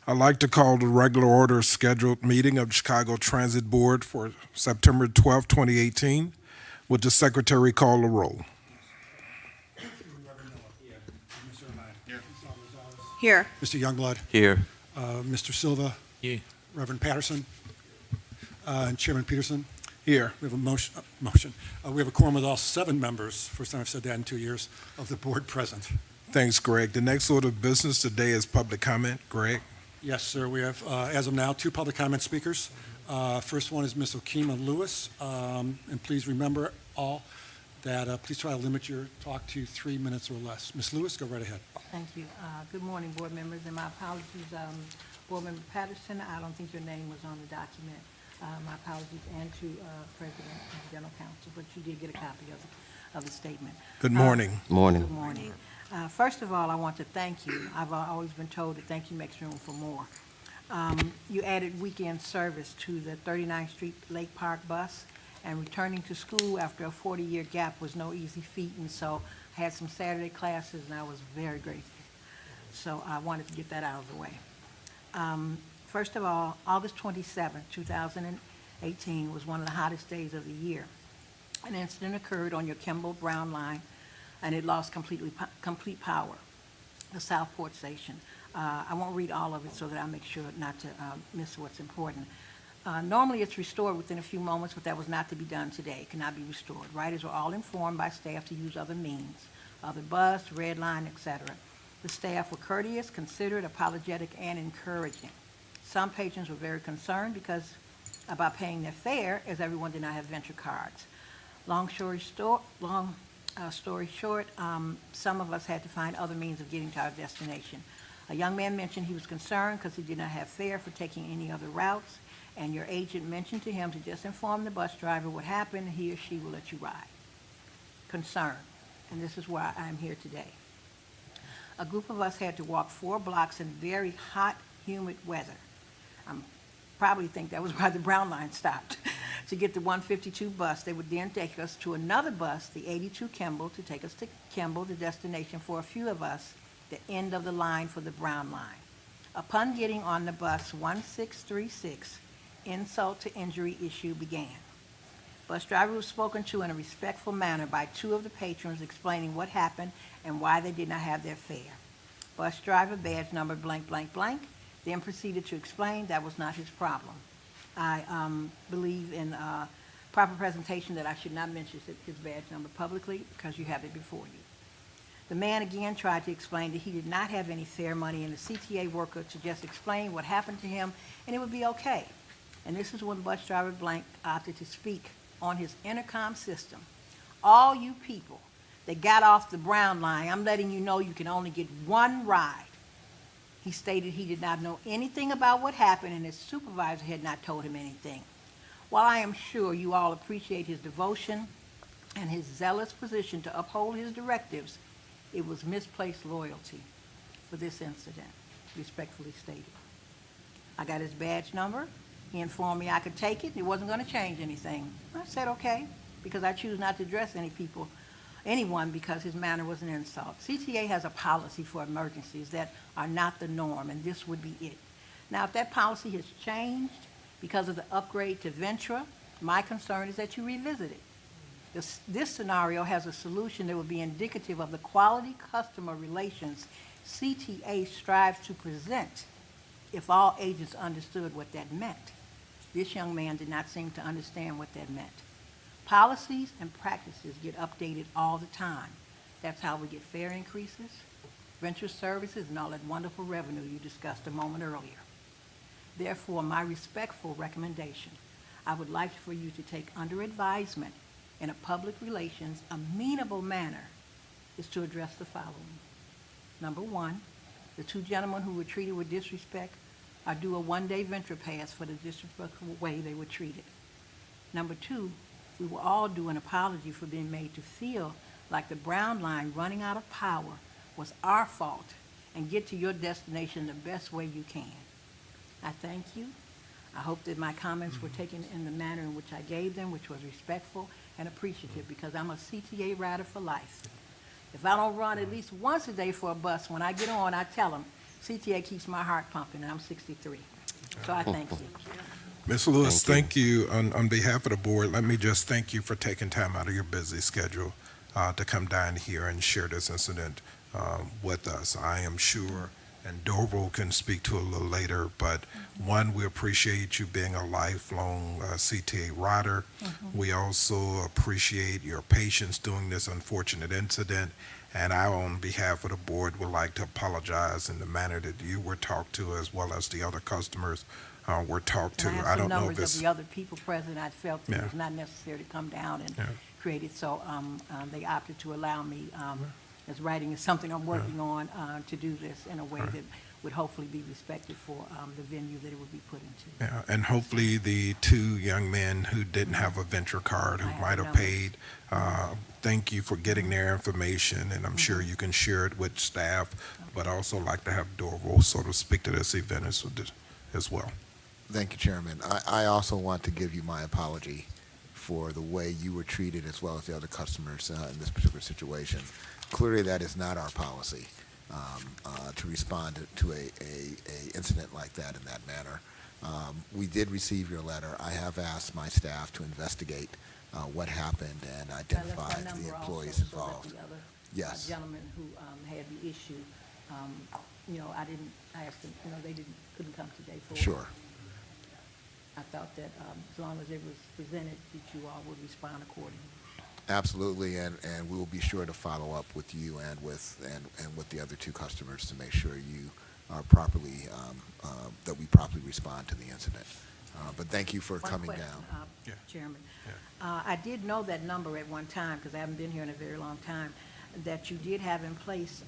I'd like to call the regular order scheduled meeting of Chicago Transit Board for September 12, 2018. Would the secretary call the roll? Here. Mr. Youngblood, Here. Mr. Silva, Yeah. Reverend Patterson, and Chairman Peterson. Here. We have a motion. We have a quorum with all 7 members, first time I've said that in 2 years, of the board present. Thanks, Greg. The next order of business today is public comment. Greg? Yes, sir, we have, as of now, 2 public comment speakers. First one is Ms. Okema Lewis, and please remember all that, please try to limit your talk to 3 minutes or less. Ms. Lewis, go right ahead. Thank you. Good morning, board members, and my apologies, Board Member Patterson, I don't think your name was on the document. My apologies, and to President and General Counsel, but you did get a copy of the statement. Good morning. Morning. Good morning. First of all, I want to thank you. I've always been told that thank you makes room for more. You added weekend service to the 39th Street Lake Park bus, and returning to school after a 40-year gap was no easy feat, and so I had some Saturday classes, and I was very grateful. So I wanted to get that out of the way. First of all, August 27, 2018 was one of the hottest days of the year. An incident occurred on your Kimball-Brown line, and it lost complete power, the Southport Station. I won't read all of it so that I make sure not to miss what's important. Normally, it's restored within a few moments, but that was not to be done today. It cannot be restored. Riders were all informed by staff to use other means, other bus, red line, etc. The staff were courteous, considerate, apologetic, and encouraging. Some patrons were very concerned about paying their fare, as everyone did not have venture cards. Long story short, some of us had to find other means of getting to our destination. A young man mentioned he was concerned because he did not have fare for taking any other routes, and your agent mentioned to him to just inform the bus driver what happened, he or she will let you ride. Concern, and this is why I'm here today. A group of us had to walk 4 blocks in very hot, humid weather. I probably think that was why the Brown line stopped, to get the 152 bus. They would then take us to another bus, the 82 Kimball, to take us to Kimball, the destination for a few of us, the end of the line for the Brown line. Upon getting on the bus 1636, insult to injury issue began. Bus driver was spoken to in a respectful manner by 2 of the patrons explaining what happened and why they did not have their fare. Bus driver, badge number blank, blank, blank, then proceeded to explain that was not his problem. I believe in proper presentation that I should not mention his badge number publicly because you have it before you. The man again tried to explain that he did not have any fare money, and the CTA worker to just explain what happened to him and it would be okay. And this is when bus driver blank opted to speak on his intercom system. All you people that got off the Brown line, I'm letting you know you can only get 1 ride. He stated he did not know anything about what happened and his supervisor had not told him anything. While I am sure you all appreciate his devotion and his zealous position to uphold his directives, it was misplaced loyalty for this incident, respectfully stated. I got his badge number. He informed me I could take it. It wasn't going to change anything. I said, okay, because I choose not to address anyone because his manner was an insult. CTA has a policy for emergencies that are not the norm, and this would be it. Now, if that policy has changed because of the upgrade to Ventra, my concern is that you revisit it. This scenario has a solution that would be indicative of the quality customer relations CTA strives to present if all agents understood what that meant. This young man did not seem to understand what that meant. Policies and practices get updated all the time. That's how we get fare increases, venture services, and all that wonderful revenue you discussed a moment earlier. Therefore, my respectful recommendation, I would like for you to take under advisement in a public relations amenable manner is to address the following. Number 1, the 2 gentlemen who were treated with disrespect are due a 1-day venture pass for the disrespectful way they were treated. Number 2, we will all do an apology for being made to feel like the Brown line running out of power was our fault, and get to your destination the best way you can. I thank you. I hope that my comments were taken in the manner in which I gave them, which was respectful and appreciative, because I'm a CTA rider for life. If I don't run at least once a day for a bus, when I get on, I tell them, CTA keeps my heart pumping, and I'm 63. So I thank you. Ms. Lewis, Thank thank you. On behalf of the board, let me just thank you for taking time out of your busy schedule to come down here and share this incident with us. I am sure, and Dorval can speak to it a little later, but one, we appreciate you being a lifelong CTA rider. We also appreciate your patience during this unfortunate incident, and I, on behalf of the board, would like to apologize in the manner that you were talked to, as well as the other customers were talked to. And I I have don't some know if numbers of it's, the other people present. I felt that Yeah. it was not necessary to come down and Yeah. create it, so they opted to allow me, as writing is something I'm working on, to do this in a way that would hopefully be respected for the venue that it would be put into. yeah, and hopefully the two young men who didn't have a venture card, who I have might the have numbers. paid, thank you for getting their information, and I'm sure you can share it with staff, but also like to have Dorval sort of speak to this event as well. Thank you, Chairman. I also want to give you my apology for the way you were treated as well as the other customers in this particular situation. Clearly, that is not our policy to respond to a incident like that in that manner. We did receive your letter. I have asked my staff to investigate what happened and I identify left my the number employees also, so that involved. the other Yes. gentleman who had the issue, I asked them, they couldn't come today for it. Sure. I thought that as long as it was presented, that you all would respond accordingly. Absolutely, and we will be sure to follow up with you and with the other two customers to make sure you are properly, that we properly respond to the incident. But thank you for One coming question, down. Yeah. Chairman. I did know that number at one time, because I haven't been here in a very long time, that you did have in place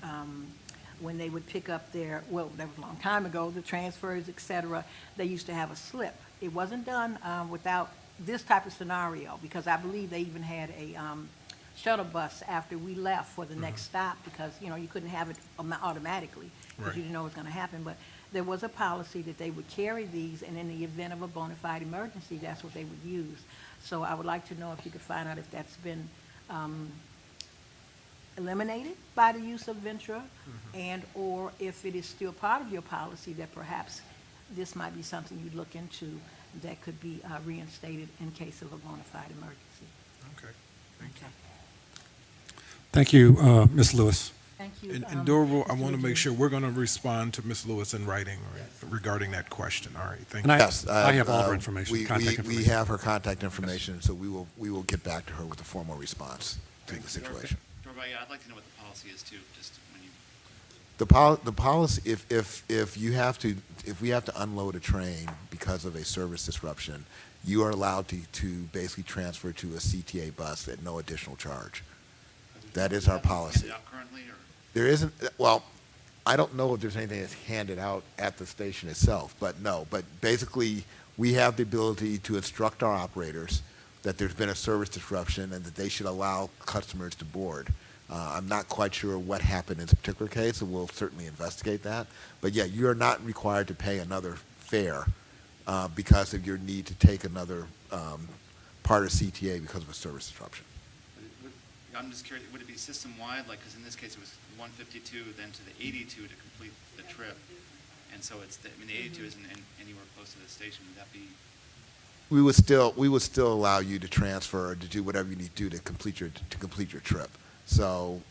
when they would pick up that was a long time ago, the transfers, et cetera, they used to have a slip. It wasn't done without this type of scenario, because I believe they even had a shuttle bus after we left for the next stop, because, you couldn't have it automatically, because Right. you didn't know what was going to happen. But there was a policy that they would carry these, and in the event of a bona fide emergency, that's what they would use. So I would like to know if you could find out if that's been eliminated by the use of Ventura, and/or if it is still part of your policy that perhaps this might be something you'd look into that could be reinstated in case of a bona fide emergency. Okay, thank you. Okay. Thank you, Ms. Lewis. Thank you. And Dorval, I Mr. want to make Adjourn. sure we're going to respond to Ms. Lewis in writing regarding that question. All right, thank And you. Yes. I have all of her information, We contact we information. have her contact information, so we will get back to her with a formal response to the situation. Dorval, yeah, I'd like to know what the policy is too, just when you, The policy, if we have to unload a train because of a service disruption, you are allowed to basically transfer to a CTA bus at no additional charge. That is our policy. handed out currently, or? There isn't, well, I don't know if there's anything that's handed out at the station itself, but no. But basically, we have the ability to instruct our operators that there's been a service disruption and that they should allow customers to board. I'm not quite sure what happened in this particular case, and we'll certainly investigate that. But yeah, you're not required to pay another fare because of your need to take another part of CTA because of a service disruption. I'm just curious, would it be system-wide, like, because in this case it was 152, then to the 82 to complete the trip, and so the 82 isn't anywhere close to the station, would that be? We would still allow you to transfer or to do whatever you need to do to complete your trip. So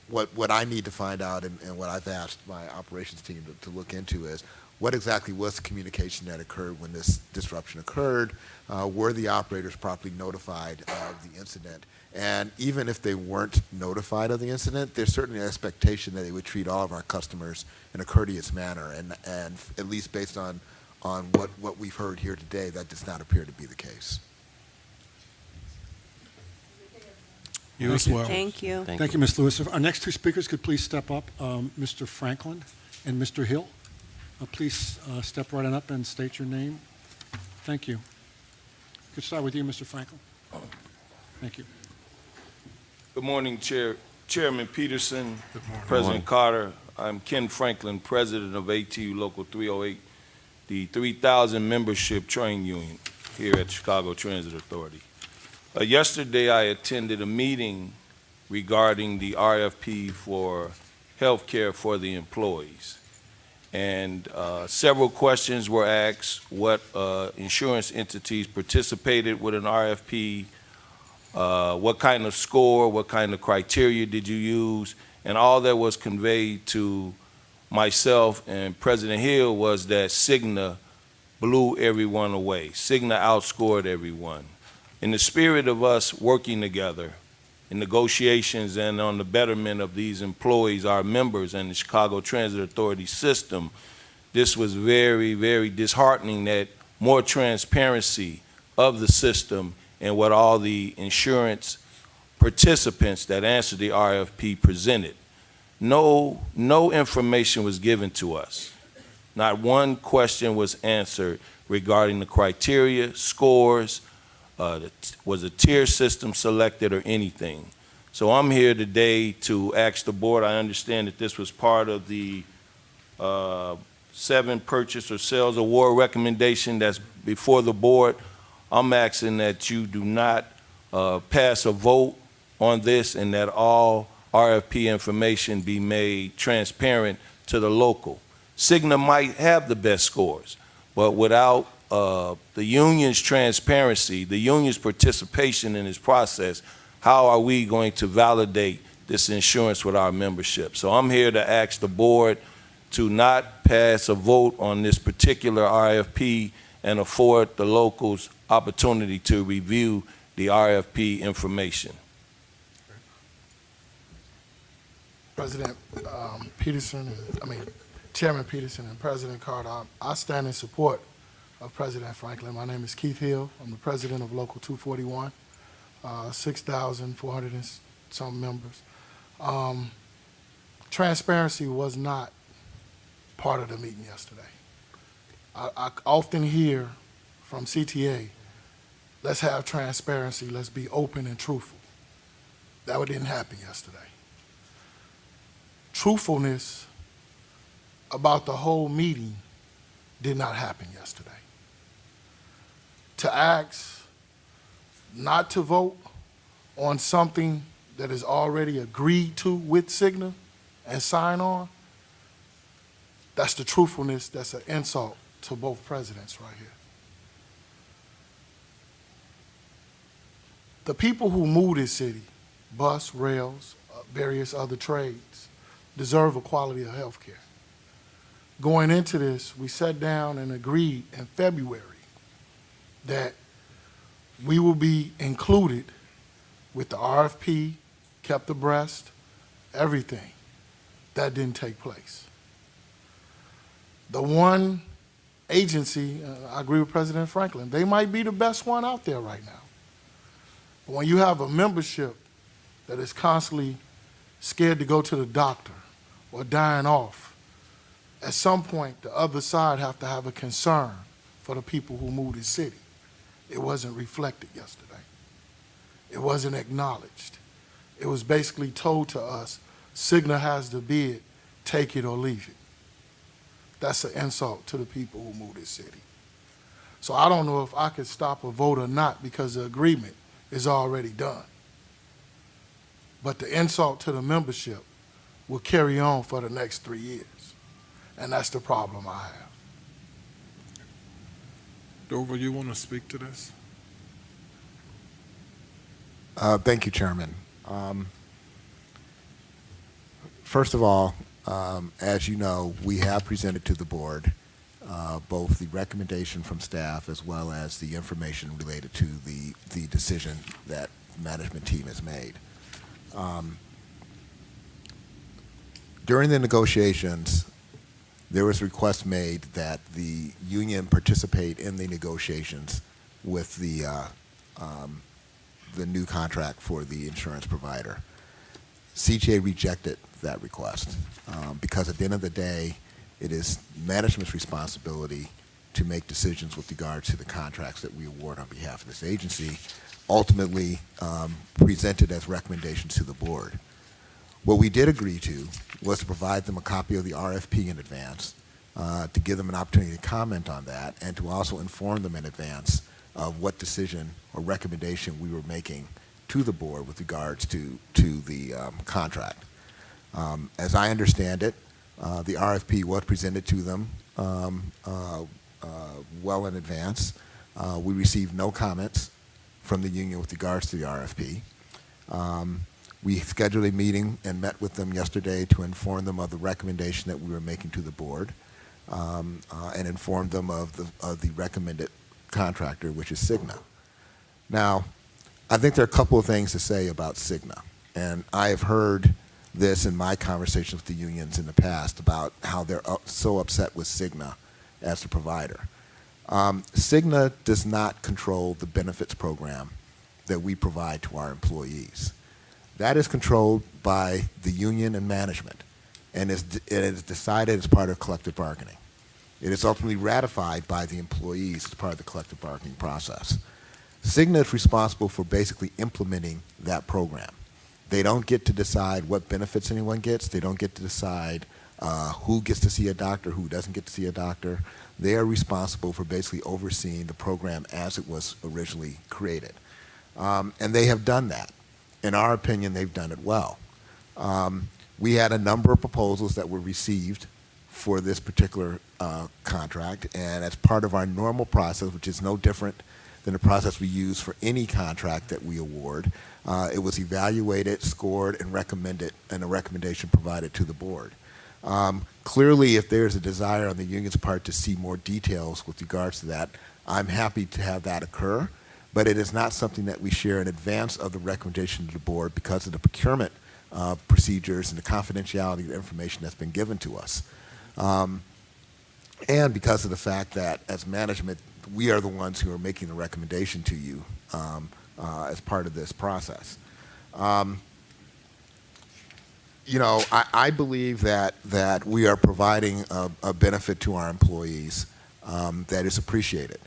what I need to find out and what I've asked my operations team to look into is what exactly was the communication that occurred when this disruption occurred? Were the operators properly notified of the incident? And even if they weren't notified of the incident, there's certainly an expectation that they would treat all of our customers in a courteous manner. And at least based on what we've heard here today, that does not appear to be the case. You as well. Thank you. Thank you, Ms. Lewis. If our next two speakers could please step up, Mr. Franklin and Mr. Hill. Please step right on up and state your name. Thank you. Could start with you, Mr. Franklin. Thank you. Good morning, Chairman Peterson, Good morning. President Carter. I'm Ken Franklin, President of ATU Local 308, the 3,000 membership train union here at Chicago Transit Authority. Yesterday, I attended a meeting regarding the RFP for health care for the employees. and several questions were asked. What insurance entities participated with an RFP? What kind of score, what kind of criteria did you use? And all that was conveyed to myself and President Hill was that Cigna blew everyone away. Cigna outscored everyone. In the spirit of us working together in negotiations and on the betterment of these employees, our members, and the Chicago Transit Authority system, this was very, very disheartening that more transparency of the system and what all the insurance participants that answered the RFP presented. No information was given to us. Not one question was answered regarding the criteria, scores, was a tier system selected or anything. So I'm here today to ask the board. I understand that this was part of the 7 purchase or sales award recommendation that's before the board. I'm asking that you do not pass a vote on this and that all RFP information be made transparent to the local. Cigna might have the best scores, but without the union's transparency, the union's participation in this process, how are we going to validate this insurance with our membership? So I'm here to ask the board to not pass a vote on this particular RFP and afford the locals opportunity to review the RFP information. President Chairman Peterson and President Carter, I stand in support of President Franklin. My name is Keith Hill. I'm the president of Local 241, 6,400 and some members. Transparency was not part of the meeting yesterday. I often hear from CTA, let's have transparency, let's be open and truthful. That didn't happen yesterday. Truthfulness about the whole meeting did not happen yesterday. To ask not to vote on something that is already agreed to with Cigna and sign on, that's the truthfulness, that's an insult to both presidents right here. The people who move this city, bus, rails, various other trades, deserve a quality of health care. Going into this, we sat down and agreed in February that we will be included with the RFP, kept abreast, everything. That didn't take place. The one agency, I agree with President Franklin, they might be the best one out there right now. But when you have a membership that is constantly scared to go to the doctor or dying off, at some point the other side have to have a concern for the people who move this city. It wasn't reflected yesterday. It wasn't acknowledged. It was basically told to us, Cigna has the bid, take it or leave it. That's an insult to the people who move this city. So I don't know if I could stop a vote or not because the agreement is already done. But the insult to the membership will carry on for the next 3 years. And that's the problem I have. Dover, you want to speak to this? Thank you, Chairman. First of all, as you know, we have presented to the board both the recommendation from staff as well as the information related to the decision that the management team has made. During the negotiations, there was a request made that the union participate in the negotiations with the new contract for the insurance provider. CTA rejected that request because at the end of the day, it is management's responsibility to make decisions with regard to the contracts that we award on behalf of this agency, ultimately presented as recommendations to the board. What we did agree to was to provide them a copy of the RFP in advance, to give them an opportunity to comment on that, and to also inform them in advance of what decision or recommendation we were making to the board with regards to the contract. As I understand it, The RFP was presented to them well in advance. We received no comments from the union with regards to the RFP. We scheduled a meeting and met with them yesterday to inform them of the recommendation that we were making to the board, and informed them of the recommended contractor, which is Cigna. Now, I think there are a couple of things to say about Cigna, and I have heard this in my conversations with the unions in the past about how they're so upset with Cigna as the provider. Cigna does not control the benefits program that we provide to our employees. That is controlled by the union and management, and it is decided as part of collective bargaining. It is ultimately ratified by the employees as part of the collective bargaining process. Cigna is responsible for basically implementing that program. They don't get to decide what benefits anyone gets. They don't get to decide who gets to see a doctor, who doesn't get to see a doctor. They are responsible for basically overseeing the program as it was originally created. And they have done that. In our opinion, they've done it well. We had a number of proposals that were received for this particular contract, and as part of our normal process, which is no different than the process we use for any contract that we award, it was evaluated, scored, and recommended, and a recommendation provided to the board. Clearly, if there's a desire on the union's part to see more details with regards to that, I'm happy to have that occur, but it is not something that we share in advance of the recommendation to the board because of the procurement procedures and the confidentiality of the information that's been given to us. And because of the fact that, as management, we are the ones who are making the recommendation to you as part of this process. I believe that we are providing a benefit to our employees that is appreciated.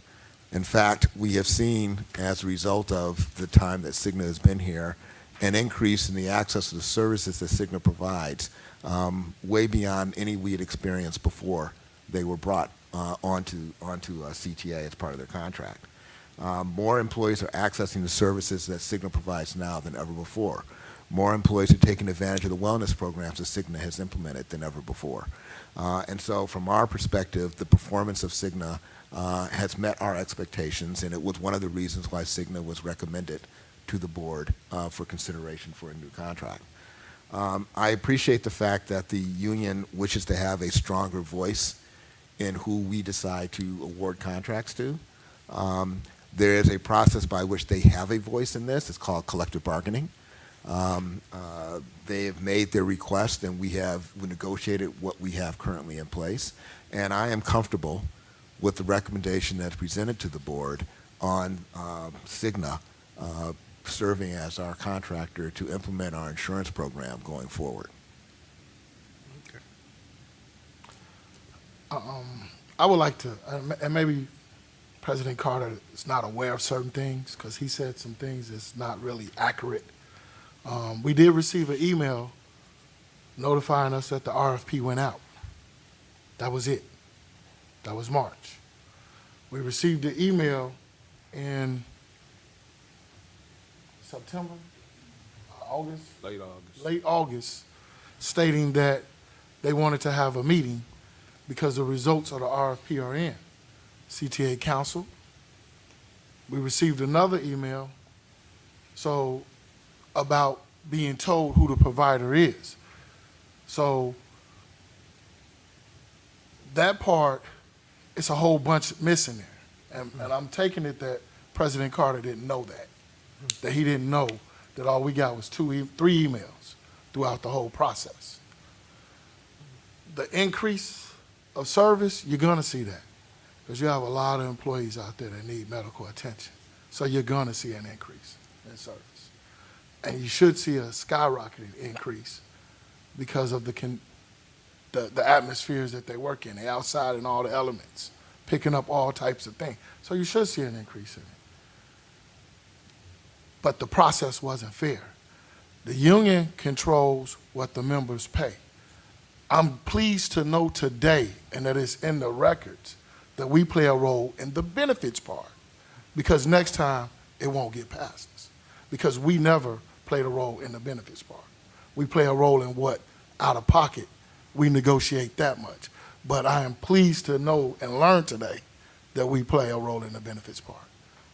In fact, we have seen, as a result of the time that Cigna has been here, an increase in the access to the services that Cigna provides, way beyond any we had experienced before they were brought onto CTA as part of their contract. More employees are accessing the services that Cigna provides now than ever before. More employees are taking advantage of the wellness programs that Cigna has implemented than ever before. And so from our perspective, the performance of Cigna has met our expectations, and it was one of the reasons why Cigna was recommended to the board for consideration for a new contract. I appreciate the fact that the union wishes to have a stronger voice in who we decide to award contracts to. There is a process by which they have a voice in this. It's called collective bargaining. They have made their request, and we negotiated what we have currently in place. And I am comfortable with the recommendation that's presented to the board on Cigna serving as our contractor to implement our insurance program going forward. I would like to, and maybe President Carter is not aware of certain things because he said some things that's not really accurate. We did receive an email notifying us that the RFP went out. That was it. That was March. We received the email in September, August? Late August, stating that they wanted to have a meeting because the results of the RFP are in. CTA Council. We received another email about being told who the provider is. So that part, it's a whole bunch missing there. And I'm taking it that President Carter didn't know that he didn't know that all we got was 3 emails throughout the whole process. The increase of service, you're gonna see that because you have a lot of employees out there that need medical attention. So you're gonna see an increase in service. And you should see a skyrocketed increase because of the atmospheres that they work in. They're outside in all the elements, picking up all types of things. So you should see an increase in it. But the process wasn't fair. The union controls what the members pay. I'm pleased to know today, and that it's in the records, that we play a role in the benefits part, because next time it won't get past us, because we never played a role in the benefits part. We play a role in what out of pocket we negotiate that much. But I am pleased to know and learn today that we play a role in the benefits part.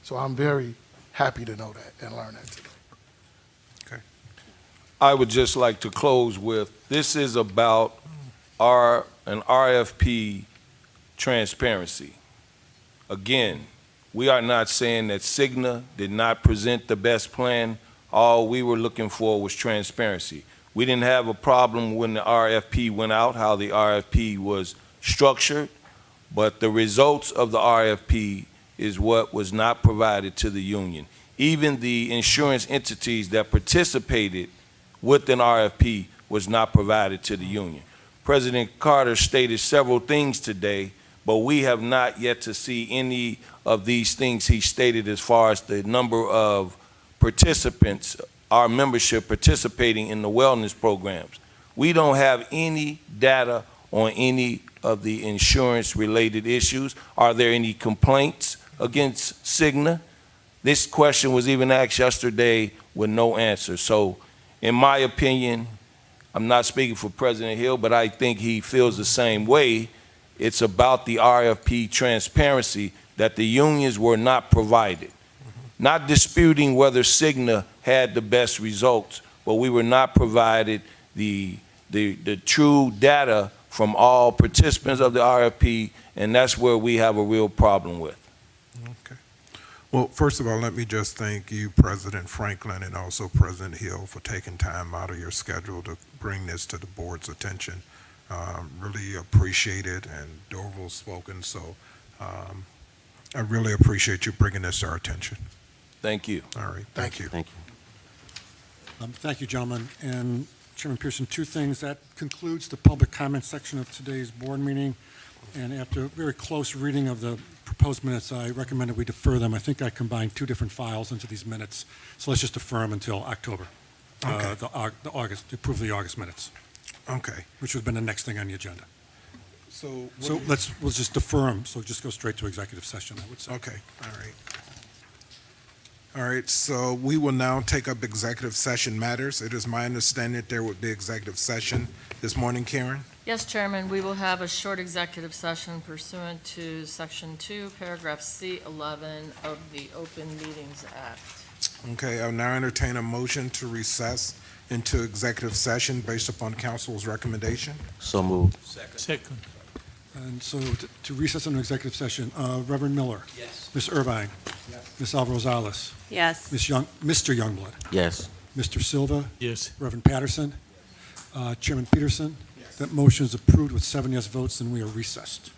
So I'm very happy to know that and learn that today. I would just like to close with, this is about an RFP transparency. Again, we are not saying that Cigna did not present the best plan. All we were looking for was transparency. We didn't have a problem when the RFP went out, how the RFP was structured, but the results of the RFP is what was not provided to the union. Even the insurance entities that participated with an RFP was not provided to the union. President Carter stated several things today, but we have not yet to see any of these things he stated as far as the number of participants, our membership participating in the wellness programs. We don't have any data on any of the insurance-related issues. Are there any complaints against Cigna? This question was even asked yesterday with no answer. So, in my opinion, I'm not speaking for President Hill, but I think he feels the same way. It's about the RFP transparency that the unions were not provided. Not disputing whether Cigna had the best results, but we were not provided the true data from all participants of the RFP, and that's where we have a real problem with. Okay. Well, first of all, let me just thank you, President Franklin, and also President Hill, for taking time out of your schedule to bring this to the board's attention. Really appreciate it, and Dorval's spoken, so I really appreciate you bringing this to our attention. Thank you. All right, thank you. Thank you. Thank you, gentlemen. And Chairman Pearson, two things. That concludes the public comment section of today's board meeting. And after a very close reading of the proposed minutes, I recommend that we defer them. I think I combined two different files into these minutes. So let's just defer them until October. Okay. The August, to approve the August minutes, Okay. which would have been the next thing on the agenda. So, So we'll just defer them. So just go straight to executive session, I would say. okay, all right. All right, so we will now take up executive session matters. It is my understanding that there would be executive session this morning, Karen? Yes, Chairman, we will have a short executive session pursuant to Section 2, Paragraph C11 of the Open Meetings Act. Okay, I'll now entertain a motion to recess into executive session based upon council's recommendation. So moved. Second. And so to recess into executive session, Reverend Miller. Yes. Ms. Irvine. Ms. Alvarez-Rosales. Yes. Mr. Youngblood. Yes. Mr. Silva. Yes. Reverend Patterson. Chairman Peterson. That motion is approved with 7 yes votes, and we are recessed.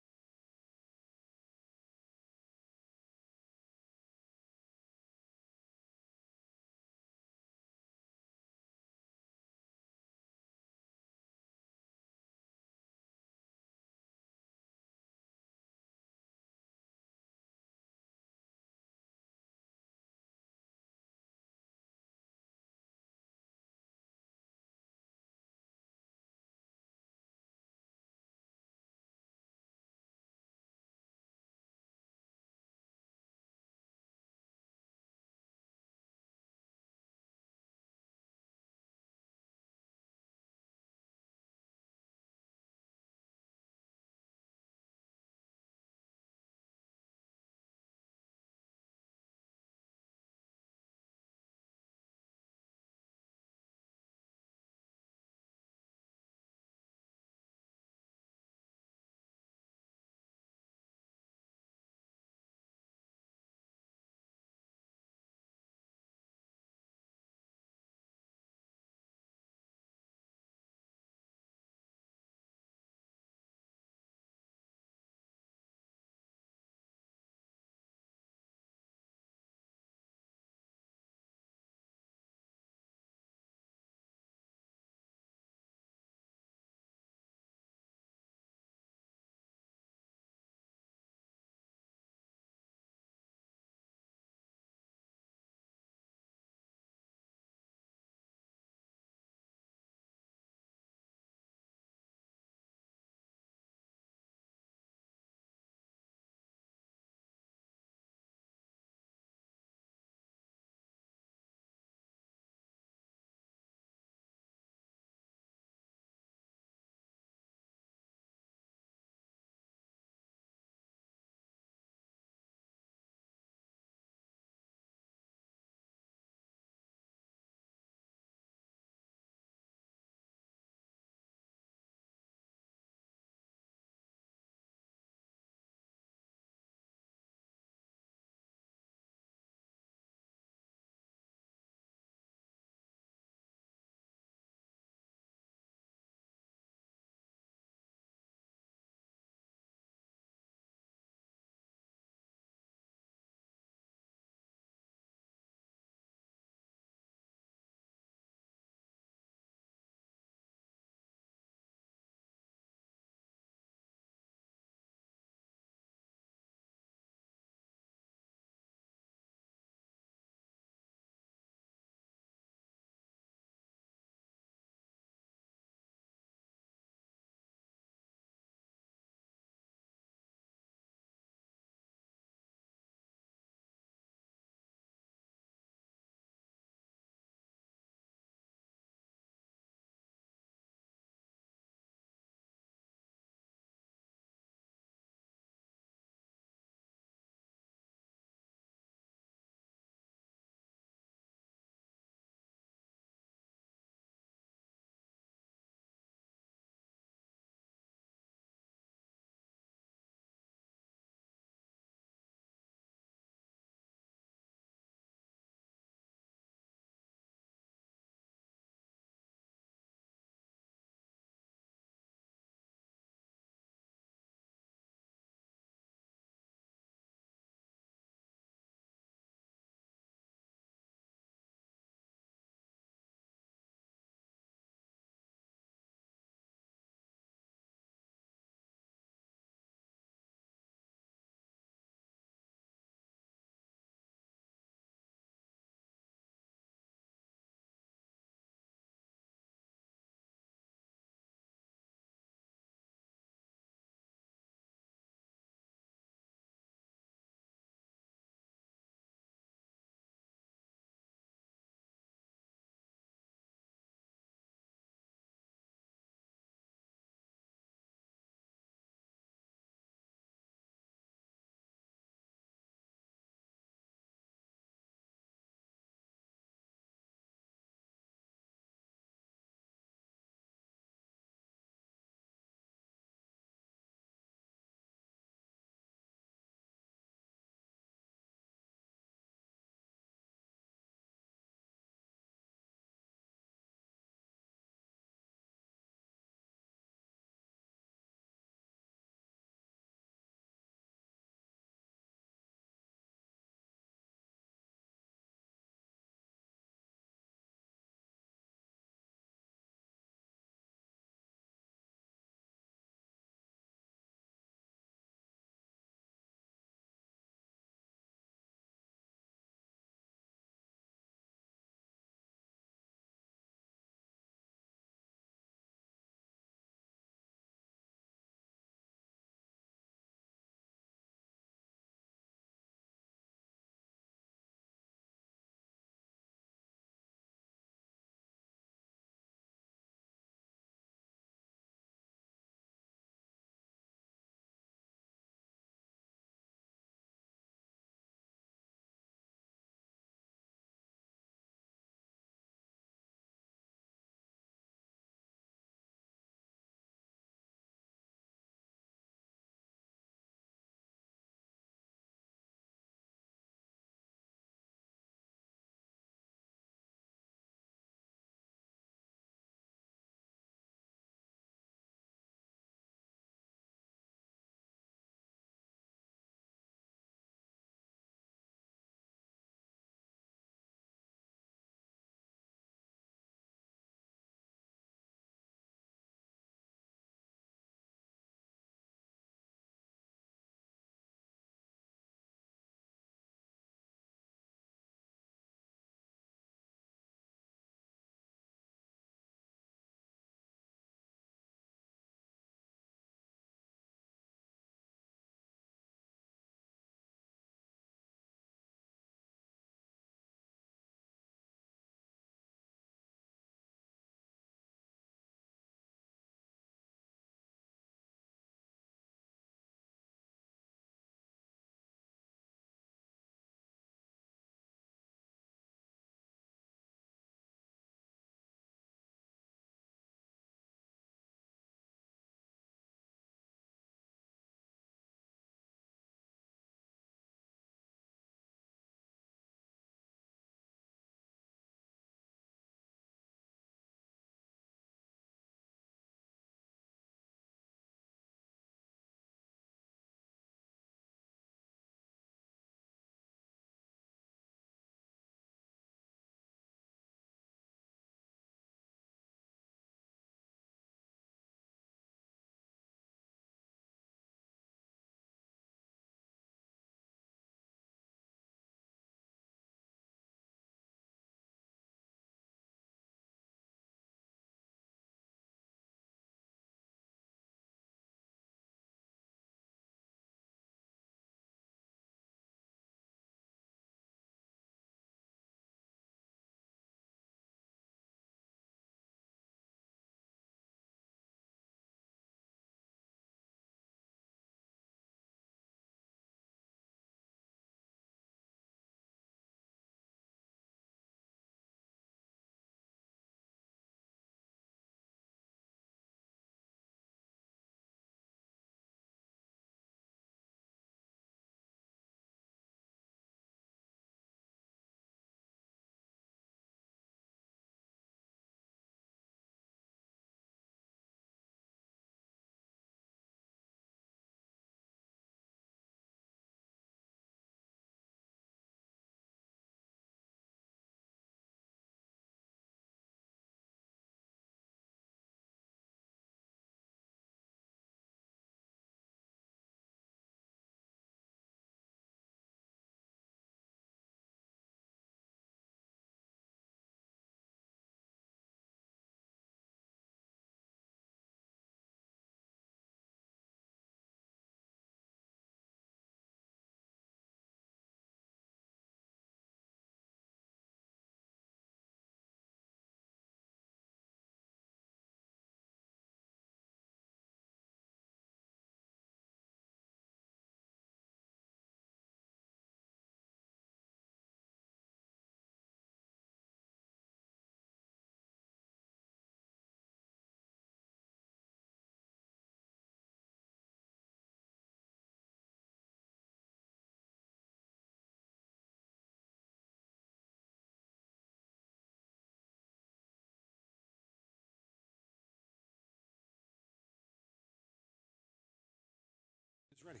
It's ready.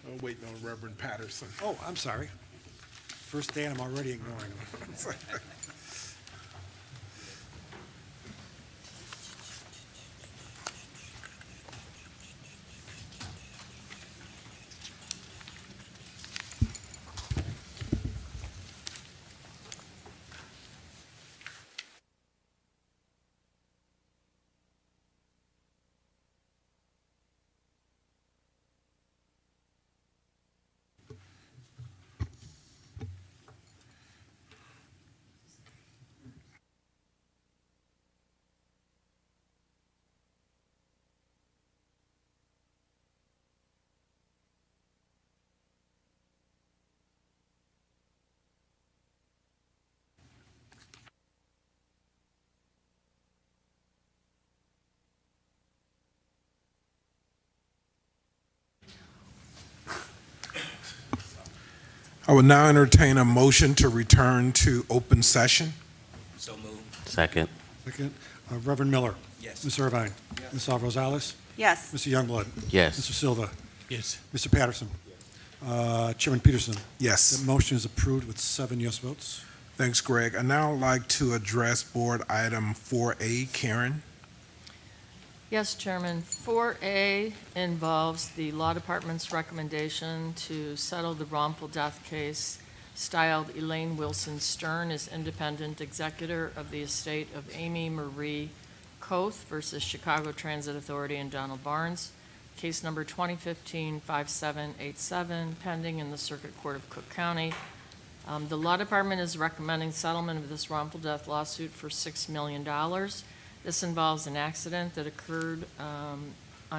I'm waiting on Reverend Patterson. Oh, I'm sorry. First day and I'm already ignoring him. I will now entertain a motion to return to open session. So moved. Second. Second, Reverend Miller. Yes. Ms. Irvine. Ms. Rosales. Yes. Mr. Youngblood. Yes. Mr. Silva. Yes. Mr. Patterson. Chairman Peterson. Yes. That motion is approved with 7 yes votes. Thanks, Greg. I now like to address Board Item 4A. Karen? Yes, Chairman. 4A involves the Law Department's recommendation to settle the wrongful death case styled Elaine Wilson Stern as independent executor of the estate of Amy Marie Koth versus Chicago Transit Authority and Donald Barnes, case number 2015-5787, pending in the Circuit Court of Cook County. The Law Department is recommending settlement of this wrongful death lawsuit for $6 million. This involves an accident that occurred on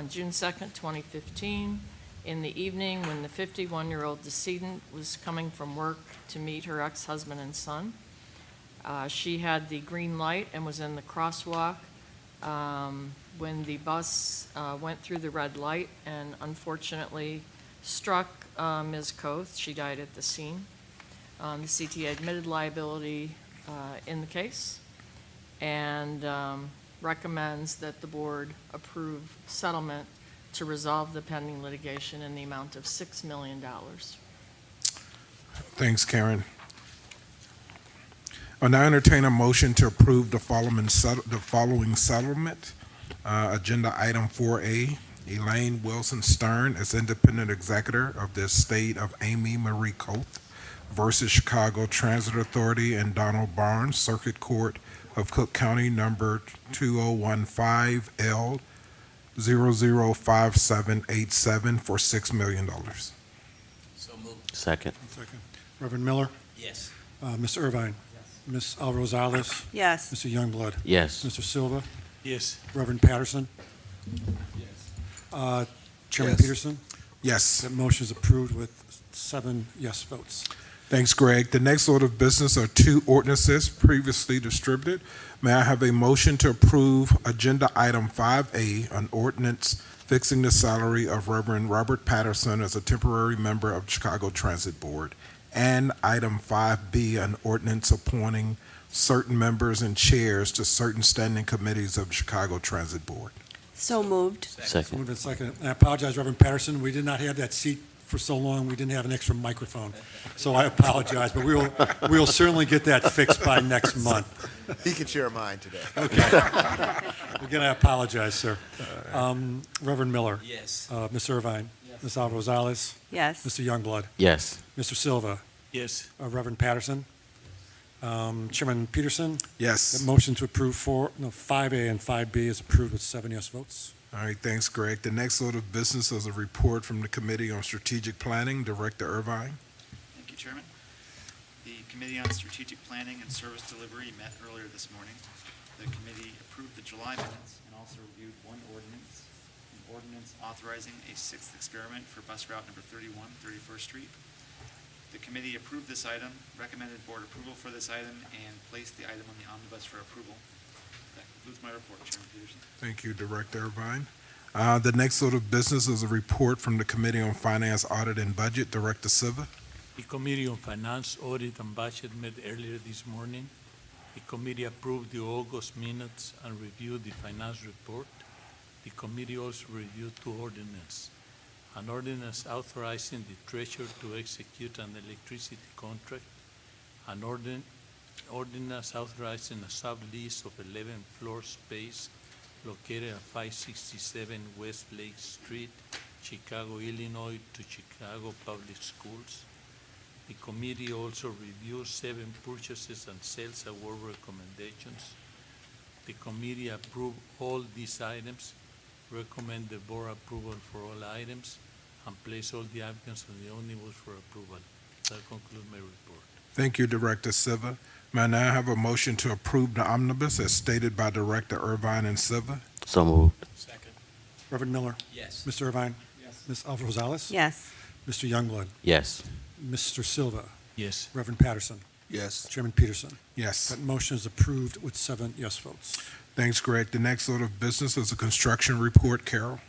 June 2nd, 2015, in the evening when the 51-year-old decedent was coming from work to meet her ex-husband and son. She had the green light and was in the crosswalk when the bus went through the red light and unfortunately struck Ms. Koth. She died at the scene. The CTA admitted liability in the case and recommends that the board approve settlement to resolve the pending litigation in the amount of $6 million. Thanks, Karen. I'll now entertain a motion to approve the following settlement. Agenda Item 4A, Elaine Wilson Stern as independent executor of the estate of Amy Marie Koth versus Chicago Transit Authority and Donald Barnes, Circuit Court of Cook County, number 2015-005787 for $6 million. So moved. Second. Second, Reverend Miller. Yes. Ms. Irvine. Ms. Rosales. Yes. Mr. Youngblood. Yes. Mr. Silva. Yes. Reverend Patterson. Chairman Yes. Peterson. Yes. That motion is approved with 7 yes votes. Thanks, Greg. The next order of business are 2 ordinances previously distributed. May I have a motion to approve Agenda Item 5A, an ordinance fixing the salary of Reverend Robert Patterson as a temporary member of Chicago Transit Board, and Item 5B, an ordinance appointing certain members and chairs to certain standing committees of the Chicago Transit Board. So moved. Second. Moved and seconded. I apologize, Reverend Patterson. We did not have that seat for so long. We didn't have an extra microphone. So I apologize, but we'll certainly get that fixed by next month. He can share mine today. Okay. Again, I apologize, sir. Reverend Miller. Yes. Ms. Irvine. Ms. Rosales. Yes. Mr. Youngblood. Yes. Mr. Silva. Yes. Reverend Patterson. Chairman Peterson. That Yes. motion to approve 5A and 5B is approved with 7 yes votes. All right, thanks, Greg. The next order of business is a report from the Committee on Strategic Planning, Director Irvine. Thank you, Chairman. The Committee on Strategic Planning and Service Delivery met earlier this morning. The committee approved the July minutes and also reviewed an ordinance authorizing a 6th experiment for bus route number 31, 31st Street. The committee approved this item, recommended board approval for this item, and placed the item on the omnibus for approval. That concludes my report, Chairman Peterson. Thank you, Director Irvine. The next order of business is a report from the Committee on Finance, Audit, and Budget, Director Silva. The Committee on Finance, Audit, and Budget met earlier this morning. The committee approved the August minutes and reviewed the finance report. The committee also reviewed 2 ordinances. an ordinance authorizing the treasurer to execute an electricity contract, an ordinance authorizing a sublease of 11 floor space located at 567 West Lake Street, Chicago, Illinois, to Chicago Public Schools. The committee also reviewed 7 purchases and sales award recommendations. The committee approved all these items, recommend the board approval for all items, and place all the applicants on the omnibus for approval. That concludes my report. Thank you, Director Silva. May I now have a motion to approve the omnibus as stated by Director Irvine and Silva? So moved. Second. Reverend Miller, Yes. Mr. Irvine, Yes. Ms. Alva Rosales. Yes. Mr. Youngblood, Yes. Mr. Silva, Yes. Reverend Patterson, Yes. Chairman Peterson. Yes. That motion is approved with 7 yes votes. Thanks, Greg. The next order of business is a construction report. Carol?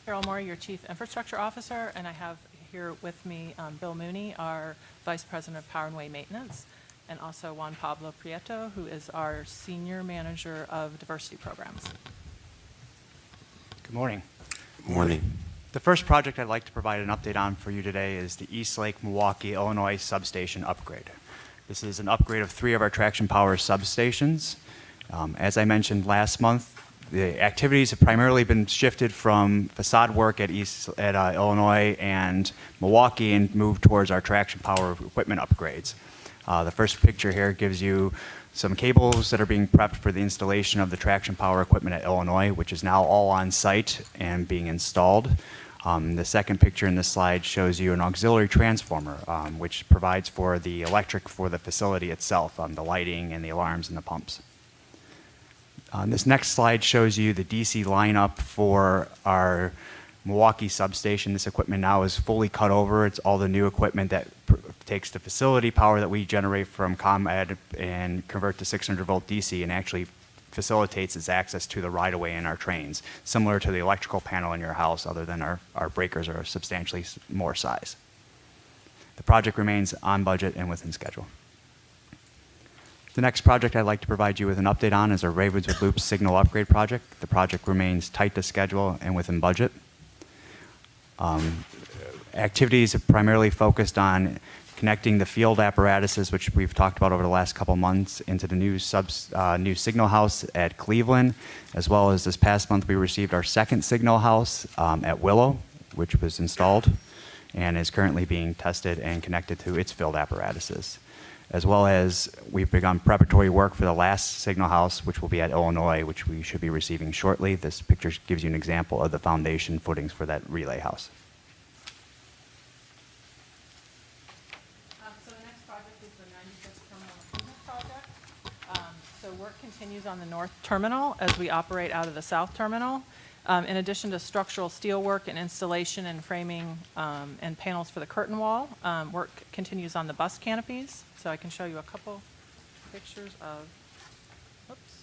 Carol Moore, your Chief Infrastructure Officer, and I have here with me Bill Mooney, our Vice President of Power and Way Maintenance, and also Juan Pablo Prieto, who is our Senior Manager of Diversity Programs. Good morning. Morning. The first project I'd like to provide an update on for you today is the East Lake, Milwaukee, Illinois substation upgrade. This is an upgrade of 3 of our traction power substations. As I mentioned last month, the activities have primarily been shifted from facade work at Illinois and Milwaukee and moved towards our traction power equipment upgrades. The first picture here gives you some cables that are being prepped for the installation of the traction power equipment at Illinois, which is now all on site and being installed. The second picture in this slide shows you an auxiliary transformer, which provides for the electric for the facility itself, the lighting and the alarms and the pumps. This next slide shows you the DC lineup for our Milwaukee substation. This equipment now is fully cut over. It's all the new equipment that takes the facility power that we generate from ComEd and convert to 600-volt DC and actually facilitates its access to the right-of-way in our trains, similar to the electrical panel in your house, other than our breakers are substantially more size. The project remains on budget and within schedule. The next project I'd like to provide you with an update on is our Ravenswood Loop signal upgrade project. The project remains tight to schedule and within budget. Activities have primarily focused on connecting the field apparatuses, which we've talked about over the last couple months, into the new signal house at Cleveland, as well as this past month we received our second signal house at Willow, which was installed and is currently being tested and connected to its field apparatuses. As well as we've begun preparatory work for the last signal house, which will be at Illinois, which we should be receiving shortly. This picture gives you an example of the foundation footings for that relay house. So the next project is the 96th Terminal Improvement Project. So work continues on the north terminal as we operate out of the south terminal. In addition to structural steel work and installation and framing and panels for the curtain wall, work continues on the bus canopies. So I can show you a couple pictures of, whoops.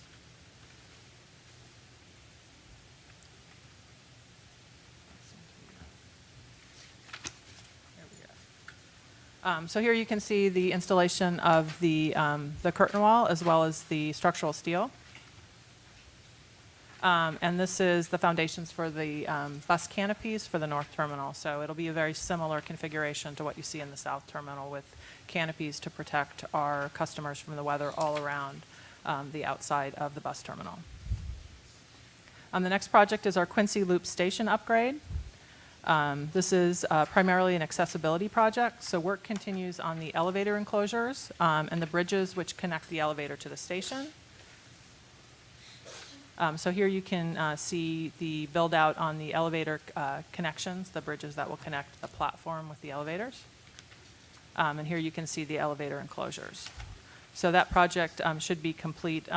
There we go. So here you can see the installation of the curtain wall as well as the structural steel. And this is the foundations for the bus canopies for the north terminal. So it'll be a very similar configuration to what you see in the south terminal with canopies to protect our customers from the weather all around the outside of the bus terminal. The next project is our Quincy Loop Station upgrade. This is primarily an accessibility project. So work continues on the elevator enclosures and the bridges which connect the elevator to the station. So here you can see the build out on the elevator connections, the bridges that will connect the platform with the elevators. And here you can see the elevator enclosures. So that project should be complete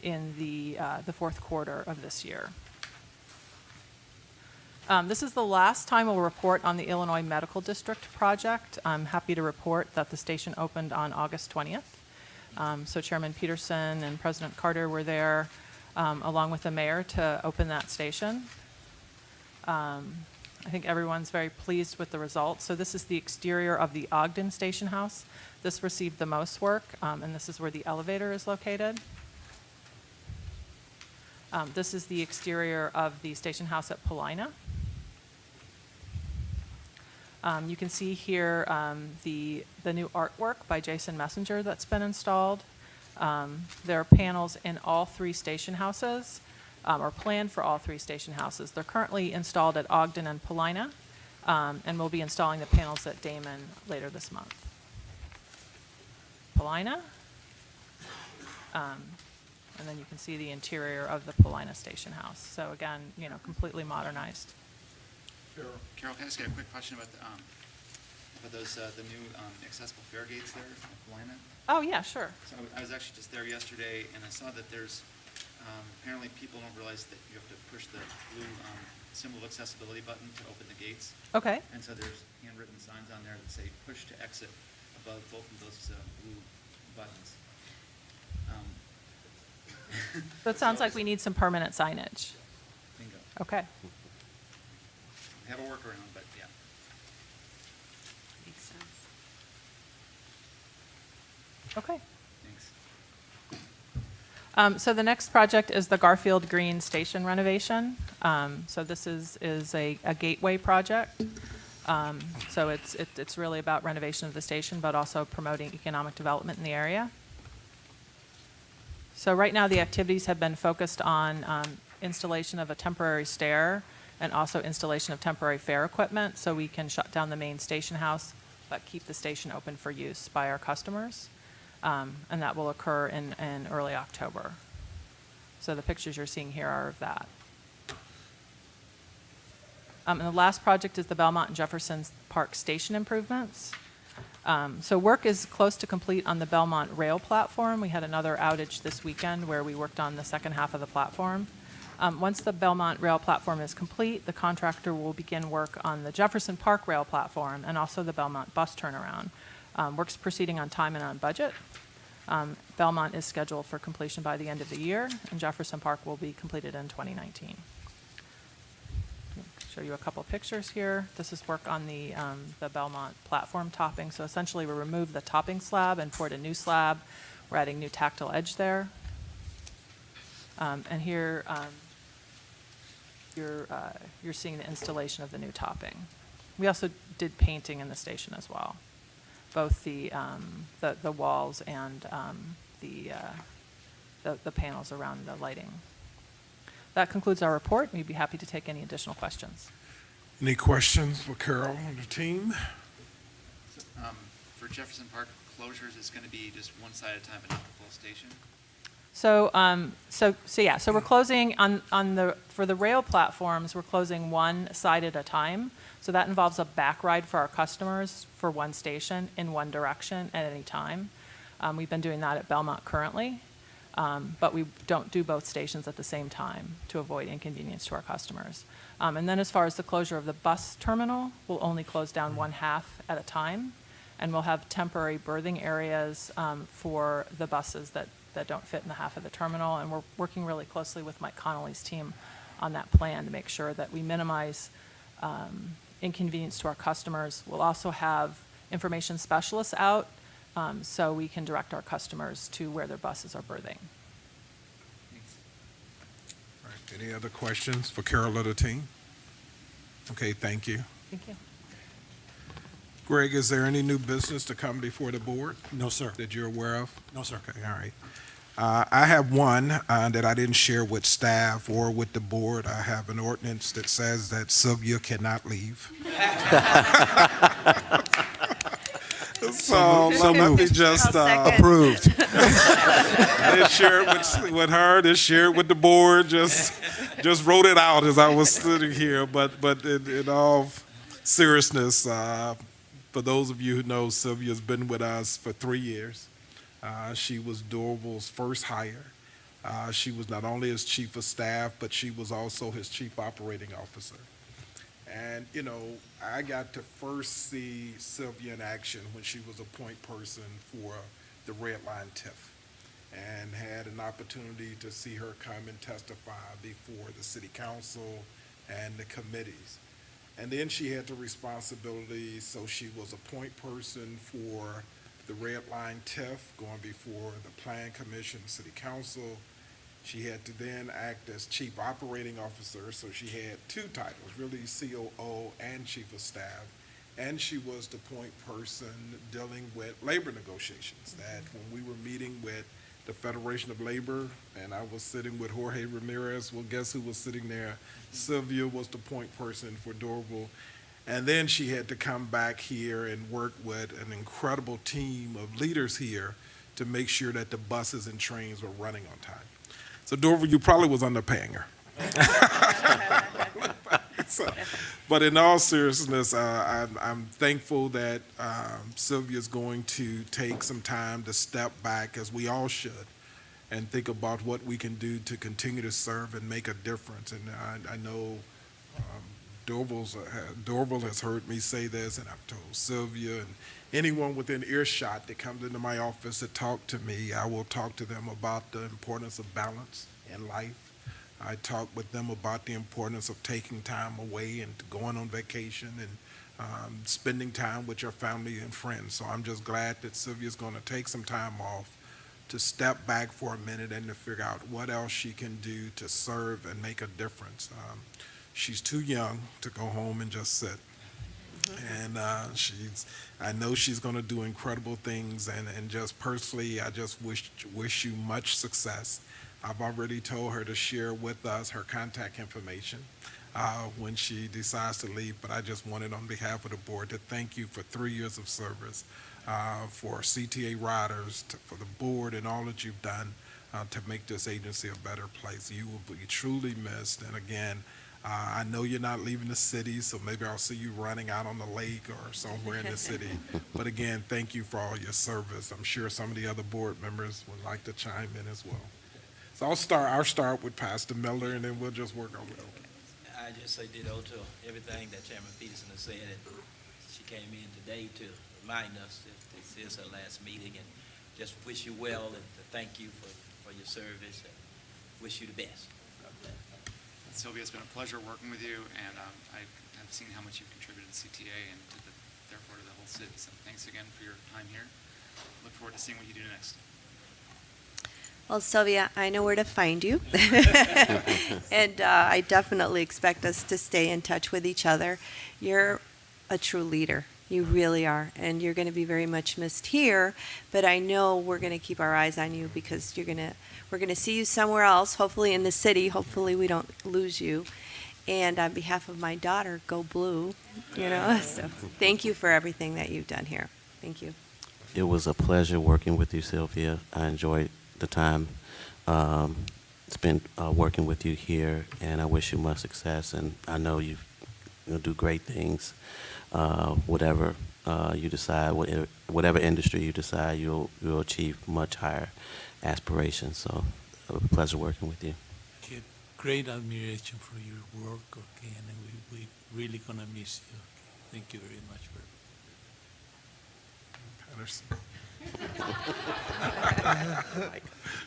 in the fourth quarter of this year. This is the last time we'll report on the Illinois Medical District project. I'm happy to report that the station opened on August 20th. So Chairman Peterson and President Carter were there, along with the mayor, to open that station. I think everyone's very pleased with the results. So this is the exterior of the Ogden Station House. This received the most work, and this is where the elevator is located. This is the exterior of the station house at Paulina. You can see here the new artwork by Jason Messenger that's been installed. There are panels in all 3 station houses, or planned for all 3 station houses. They're currently installed at Ogden and Paulina, and we'll be installing the panels at Damon later this month. Paulina. And then you can see the interior of the Paulina Station House. So again, completely modernized. Carol, can I just get a quick question about those, the new accessible fare gates there at Belmont? Oh, yeah, sure. So I was actually just there yesterday, and I saw that there's, apparently people don't realize that you have to push the blue symbol of accessibility button to open the gates. Okay. And so there's handwritten signs on there that say push to exit above both of those blue buttons. So it sounds like we need some permanent signage. Bingo. Okay. We have a workaround, but yeah. Makes sense. Okay. Thanks. So the next project is the Garfield Green Station renovation. So this is a gateway project. So it's really about renovation of the station, but also promoting economic development in the area. So right now, the activities have been focused on installation of a temporary stair and also installation of temporary fare equipment, so we can shut down the main station house, but keep the station open for use by our customers. And that will occur in early October. So the pictures you're seeing here are of that. And the last project is the Belmont and Jefferson Park station improvements. So work is close to complete on the Belmont rail platform. We had another outage this weekend where we worked on the second half of the platform. Once the Belmont rail platform is complete, the contractor will begin work on the Jefferson Park rail platform and also the Belmont bus turnaround. Work's proceeding on time and on budget. Belmont is scheduled for completion by the end of the year, and Jefferson Park will be completed in 2019. Show you a couple pictures here. This is work on the Belmont platform topping. So essentially, we removed the topping slab and poured a new slab. We're adding new tactile edge there. And here, you're seeing the installation of the new topping. We also did painting in the station as well, both the walls and the panels around the lighting. That concludes our report. We'd be happy to take any additional questions. Any questions for Carol and the team? So, for Jefferson Park closures, it's going to be just one side at a time, but not the full station? So we're closing for the rail platforms, we're closing one side at a time. So that involves a back ride for our customers for one station in one direction at any time. We've been doing that at Belmont currently. But we don't do both stations at the same time to avoid inconvenience to our customers. And then as far as the closure of the bus terminal, we'll only close down one half at a time, and we'll have temporary berthing areas for the buses that don't fit in the half of the terminal, and we're working really closely with Mike Connolly's team on that plan to make sure that we minimize inconvenience to our customers. We'll also have information specialists out so we can direct our customers to where their buses are berthing. Thanks. All right, any other questions for Carol or the team? Okay, thank you. Thank you. Greg, is there any new business to come before the board No, sir. that you're aware of? No, sir. Okay, all right. I have one that I didn't share with staff or with the board. I have an ordinance that says that Sylvia cannot leave. So let me just Approved. didn't share it with her, didn't share it with the board, just wrote it out as I was sitting here. But in all seriousness, for those of you who know, Sylvia's been with us for 3 years. She was Dorval's first hire. She was not only his chief of staff, but she was also his chief operating officer. And, you know, I got to first see Sylvia in action when she was a point person for the Red Line TIF, and had an opportunity to see her come and testify before the city council and the committees. And then she had the responsibility, so she was a point person for the Red Line TIF, going before the Plan Commission, City Council. She had to then act as Chief Operating Officer, so she had two titles, really COO and Chief of Staff. And she was the point person dealing with labor negotiations, that when we were meeting with the Federation of Labor, and I was sitting with Jorge Ramirez, well, guess who was sitting there? Sylvia was the point person for Dorval. And then she had to come back here and work with an incredible team of leaders here to make sure that the buses and trains were running on time. So Dorval, you probably was underpaying her. But in all seriousness, I'm thankful that Sylvia's going to take some time to step back, as we all should, and think about what we can do to continue to serve and make a difference. And I know Dorval has heard me say this, and I've told Sylvia and anyone within earshot that comes into my office to talk to me, I will talk to them about the importance of balance in life. I talk with them about the importance of taking time away and going on vacation and spending time with your family and friends. So I'm just glad that Sylvia's going to take some time off to step back for a minute and to figure out what else she can do to serve and make a difference. She's too young to go home and just sit. And I know she's going to do incredible things, and just personally, I just wish you much success. I've already told her to share with us her contact information when she decides to leave, but I just wanted on behalf of the board to thank you for 3 years of service, for CTA riders, for the board and all that you've done to make this agency a better place. You will be truly missed, and again, I know you're not leaving the city, so maybe I'll see you running out on the lake or somewhere in the city. But again, thank you for all your service. I'm sure some of the other board members would like to chime in as well. So I'll start with Pastor Miller, and then we'll just work our way over. I just say ditto to everything that Chairman Peterson has said, and she came in today to remind us that this is her last meeting, and just wish you well and to thank you for your service and wish you the best. Sylvia, it's been a pleasure working with you, and I have seen how much you've contributed to CTA and therefore to the whole city. So thanks again for your time here. Look forward to seeing what you do next. Well, Sylvia, I know where to find you. And I definitely expect us to stay in touch with each other. You're a true leader. You really are. And you're going to be very much missed here, but I know we're going to keep our eyes on you because we're going to see you somewhere else, hopefully in the city. Hopefully we don't lose you. And on behalf of my daughter, go blue, So thank you for everything that you've done here. Thank you. It was a pleasure working with you, Sylvia. I enjoyed the time spent working with you here, and I wish you much success. And I know you'll do great things. Whatever you decide, whatever industry you decide, you'll achieve much higher aspirations. So it was a pleasure working with you. Get great admiration for your work, okay, and we really gonna miss you. Okay. Thank you very much for Patterson.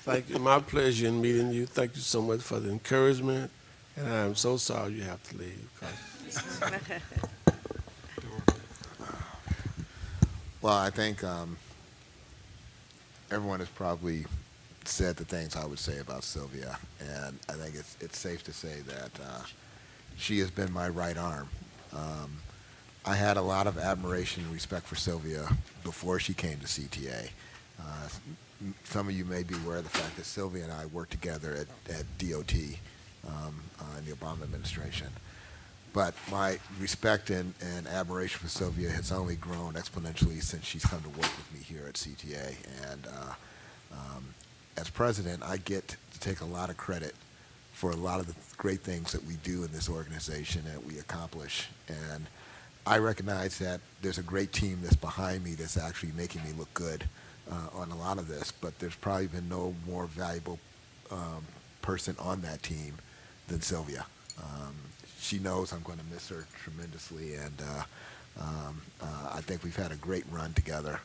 Thank you. My pleasure in meeting you. Thank you so much for the encouragement, and I am so sorry you have to leave. Well, I think everyone has probably said the things I would say about Sylvia, and I think it's safe to say that she has been my right arm. I had a lot of admiration and respect for Sylvia before she came to CTA. Some of you may be aware of the fact that Sylvia and I worked together at DOT in the Obama administration. But my respect and admiration for Sylvia has only grown exponentially since she's come to work with me here at CTA. And as president, I get to take a lot of credit for a lot of the great things that we do in this organization and that we accomplish. And I recognize that there's a great team that's behind me that's actually making me look good on a lot of this, but there's probably been no more valuable person on that team than Sylvia. She knows I'm going to miss her tremendously, and I think we've had a great run together.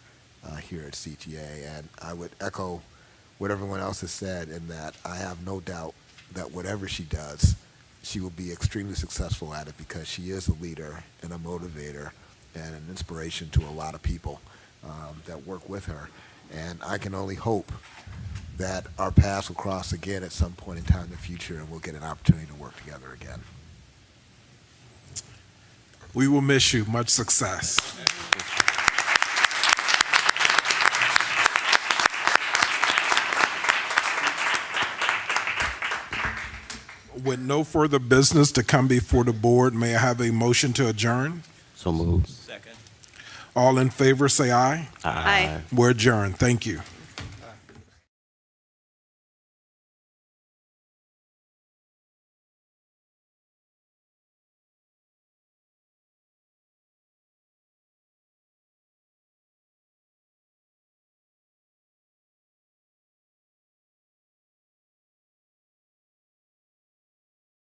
here at CTA. And I would echo what everyone else has said in that I have no doubt that whatever she does, she will be extremely successful at it because she is a leader and a motivator and an inspiration to a lot of people that work with her. And I can only hope that our paths will cross again at some point in time in the future and we'll get an opportunity to work together again. We will miss you. Much success. With no further business to come before the board, may I have a motion to adjourn? So moved. Second. All in favor, say aye. Aye. We're adjourned. Thank you.